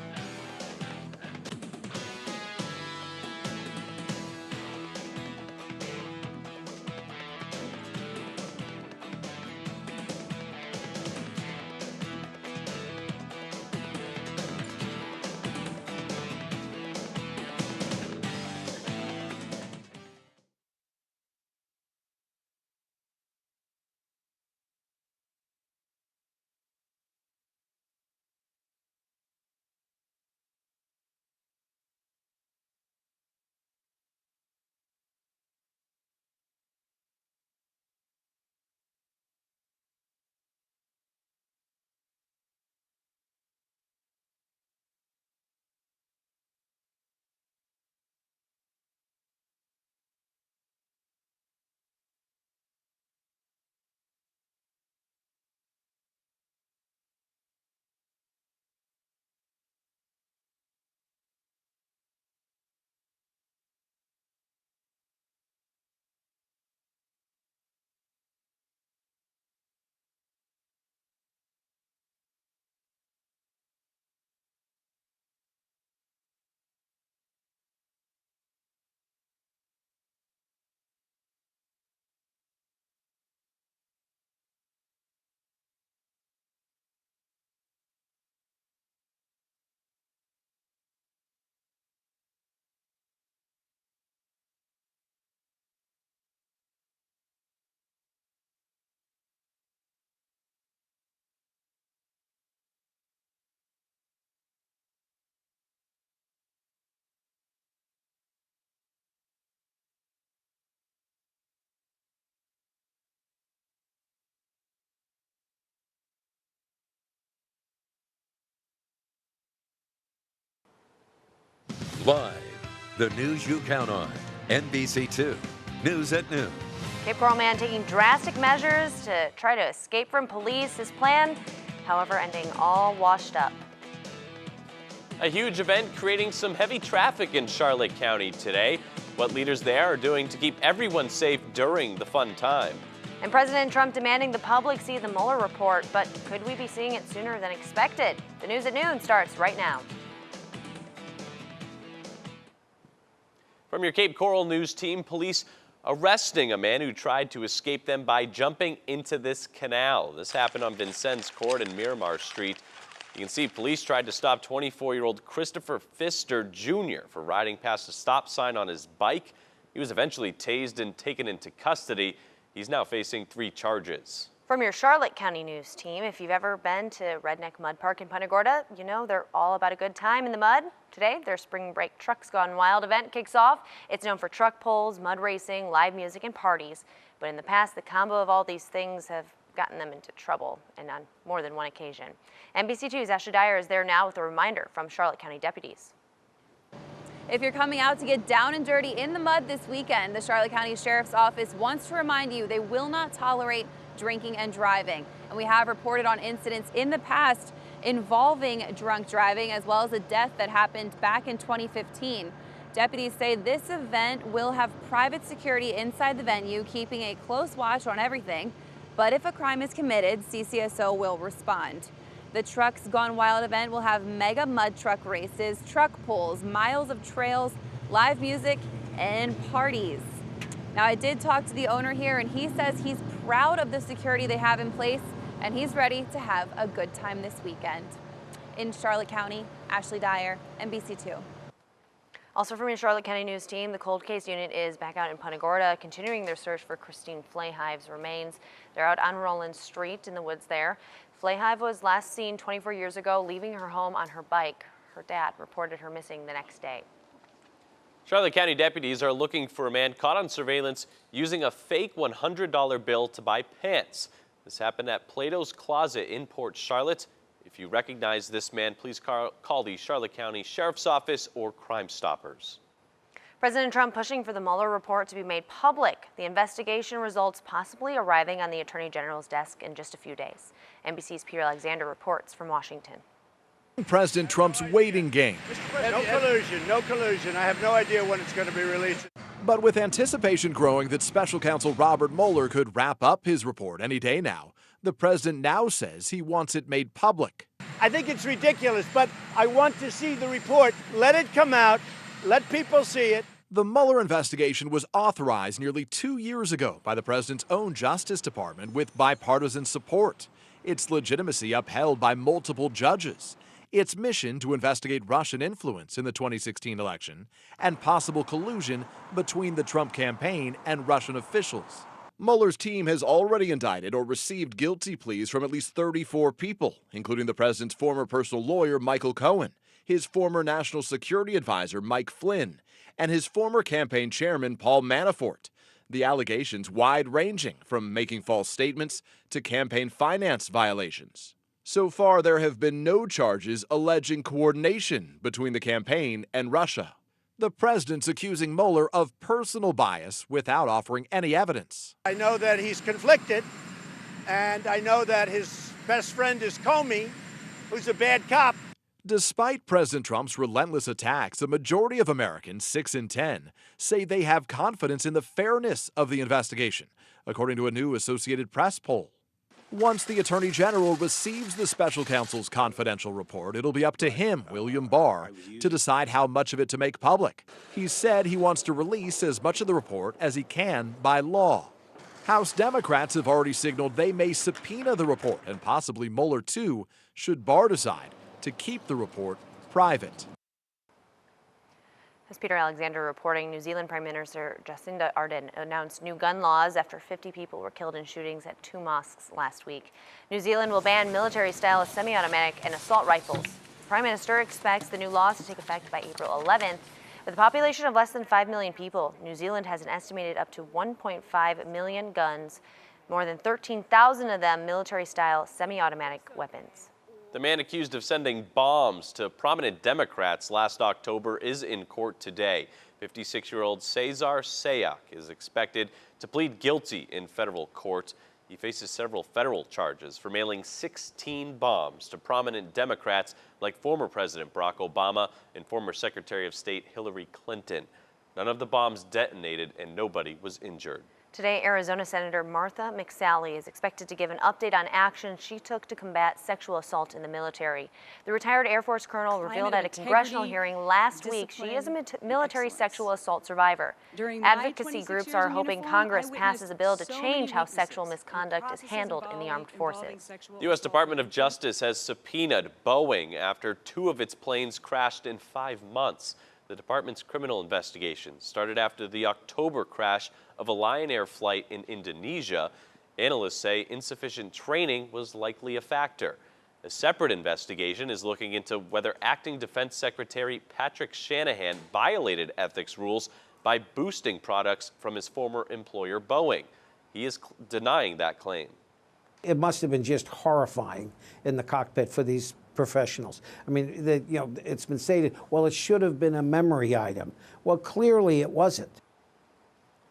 Live, the news you count on. NBC2, News at Noon. Cape Coral man taking drastic measures to try to escape from police. His plan, however, ending all washed up. A huge event creating some heavy traffic in Charlotte County today. What leaders there are doing to keep everyone safe during the fun time. And President Trump demanding the public see the Mueller report, but could we be seeing it sooner than expected? The News at Noon starts right now. From your Cape Coral News team, police arresting a man who tried to escape them by jumping into this canal. This happened on Vincennes Court and Miramar Street. You can see police tried to stop 24-year-old Christopher Pfister Jr. for riding past a stop sign on his bike. He was eventually tased and taken into custody. He's now facing 3 charges. From your Charlotte County News team, if you've ever been to Redneck Mud Park in Punta Gorda, you know they're all about a good time in the mud. Today, their Spring Break Trucks Gone Wild event kicks off. It's known for truck pulls, mud racing, live music, and parties. But in the past, the combo of all these things have gotten them into trouble, and on more than one occasion. NBC2's Ashley Dyer is there now with a reminder from Charlotte County deputies. If you're coming out to get down and dirty in the mud this weekend, the Charlotte County Sheriff's Office wants to remind you they will not tolerate drinking and driving. And we have reported on incidents in the past involving drunk driving, as well as a death that happened back in 2015. Deputies say this event will have private security inside the venue, keeping a close watch on everything. But if a crime is committed, CCSO will respond. The Trucks Gone Wild event will have mega mud truck races, truck pulls, miles of trails, live music, and parties. Now, I did talk to the owner here, and he says he's proud of the security they have in place, and he's ready to have a good time this weekend. In Charlotte County, Ashley Dyer, NBC2. Also from your Charlotte County News team, the cold case unit is back out in Punta Gorda, continuing their search for Christine Flahive's remains. They're out on Roland Street in the woods there. Flahive was last seen 24 years ago, leaving her home on her bike. Her dad reported her missing the next day. Charlotte County deputies are looking for a man caught on surveillance using a fake $100 bill to buy pants. This happened at Plato's Closet in Port Charlotte. If you recognize this man, please call the Charlotte County Sheriff's Office or Crime Stoppers. President Trump pushing for the Mueller report to be made public. The investigation results possibly arriving on the Attorney General's desk in just a few days. NBC's Peter Alexander reports from Washington. President Trump's waiting game. No collusion, no collusion. I have no idea when it's going to be released. But with anticipation growing that special counsel Robert Mueller could wrap up his report any day now, the president now says he wants it made public. I think it's ridiculous, but I want to see the report. Let it come out. Let people see it. The Mueller investigation was authorized nearly 2 years ago by the president's own Justice Department with bipartisan support. Its legitimacy upheld by multiple judges. Its mission to investigate Russian influence in the 2016 election and possible collusion between the Trump campaign and Russian officials. Mueller's team has already indicted or received guilty pleas from at least 34 people, including the president's former personal lawyer, Michael Cohen, his former national security advisor, Mike Flynn, and his former campaign chairman, Paul Manafort. The allegations wide-ranging from making false statements to campaign finance violations. So far, there have been no charges alleging coordination between the campaign and Russia. The president's accusing Mueller of personal bias without offering any evidence. I know that he's conflicted, and I know that his best friend is Comey, who's a bad cop. Despite President Trump's relentless attacks, a majority of Americans, 6 in 10, say they have confidence in the fairness of the investigation, according to a new Associated Press poll. Once the Attorney General receives the special counsel's confidential report, it'll be up to him, William Barr, to decide how much of it to make public. He said he wants to release as much of the report as he can by law. House Democrats have already signaled they may subpoena the report, and possibly Mueller too, should Barr decide to keep the report private. As Peter Alexander reporting, New Zealand Prime Minister Jacinda Ardern announced new gun laws after 50 people were killed in shootings at 2 mosques last week. New Zealand will ban military-style semi-automatic and assault rifles. The Prime Minister expects the new laws to take effect by April 11th. With a population of less than 5 million people, New Zealand has an estimated up to 1.5 million guns, more than 13,000 of them military-style semi-automatic weapons. The man accused of sending bombs to prominent Democrats last October is in court today. 56-year-old Cesar Sayoc is expected to plead guilty in federal court. He faces several federal charges for mailing 16 bombs to prominent Democrats like former President Barack Obama and former Secretary of State Hillary Clinton. None of the bombs detonated and nobody was injured. Today, Arizona Senator Martha McSally is expected to give an update on action she took to combat sexual assault in the military. The retired Air Force colonel revealed at a congressional hearing last week she is a military sexual assault survivor. Advocacy groups are hoping Congress passes a bill to change how sexual misconduct is handled in the armed forces. The U.S. Department of Justice has subpoenaed Boeing after 2 of its planes crashed in 5 months. The department's criminal investigation started after the October crash of a Lion Air flight in Indonesia. Analysts say insufficient training was likely a factor. A separate investigation is looking into whether Acting Defense Secretary Patrick Shanahan violated ethics rules by boosting products from his former employer, Boeing. He is denying that claim. It must have been just horrifying in the cockpit for these professionals. I mean, it's been stated, well, it should have been a memory item. Well, clearly it wasn't.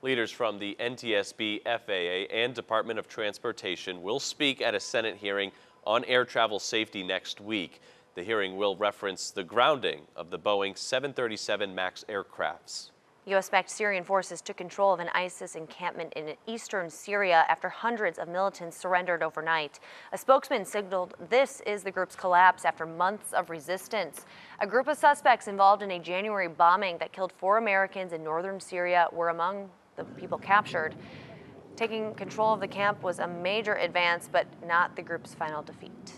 Leaders from the NTSB, FAA, and Department of Transportation will speak at a Senate hearing on air travel safety next week. The hearing will reference the grounding of the Boeing 737 MAX aircrafts. U.S.-backed Syrian forces took control of an ISIS encampment in eastern Syria after hundreds of militants surrendered overnight. A spokesman signaled this is the group's collapse after months of resistance. A group of suspects involved in a January bombing that killed 4 Americans in northern Syria were among the people captured. Taking control of the camp was a major advance, but not the group's final defeat.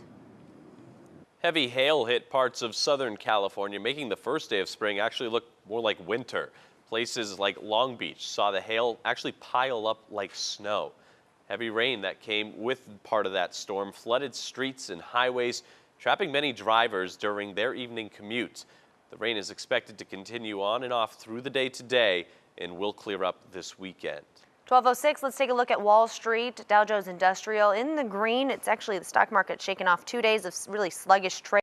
Heavy hail hit parts of Southern California, making the first day of spring actually look more like winter. Places like Long Beach saw the hail actually pile up like snow. Heavy rain that came with part of that storm flooded streets and highways, trapping many drivers during their evening commute. The rain is expected to continue on and off through the day today and will clear up this weekend. 12:06, let's take a look at Wall Street. Dow Jones Industrial in the green. It's actually the stock market shaking off 2 days of really sluggish trade.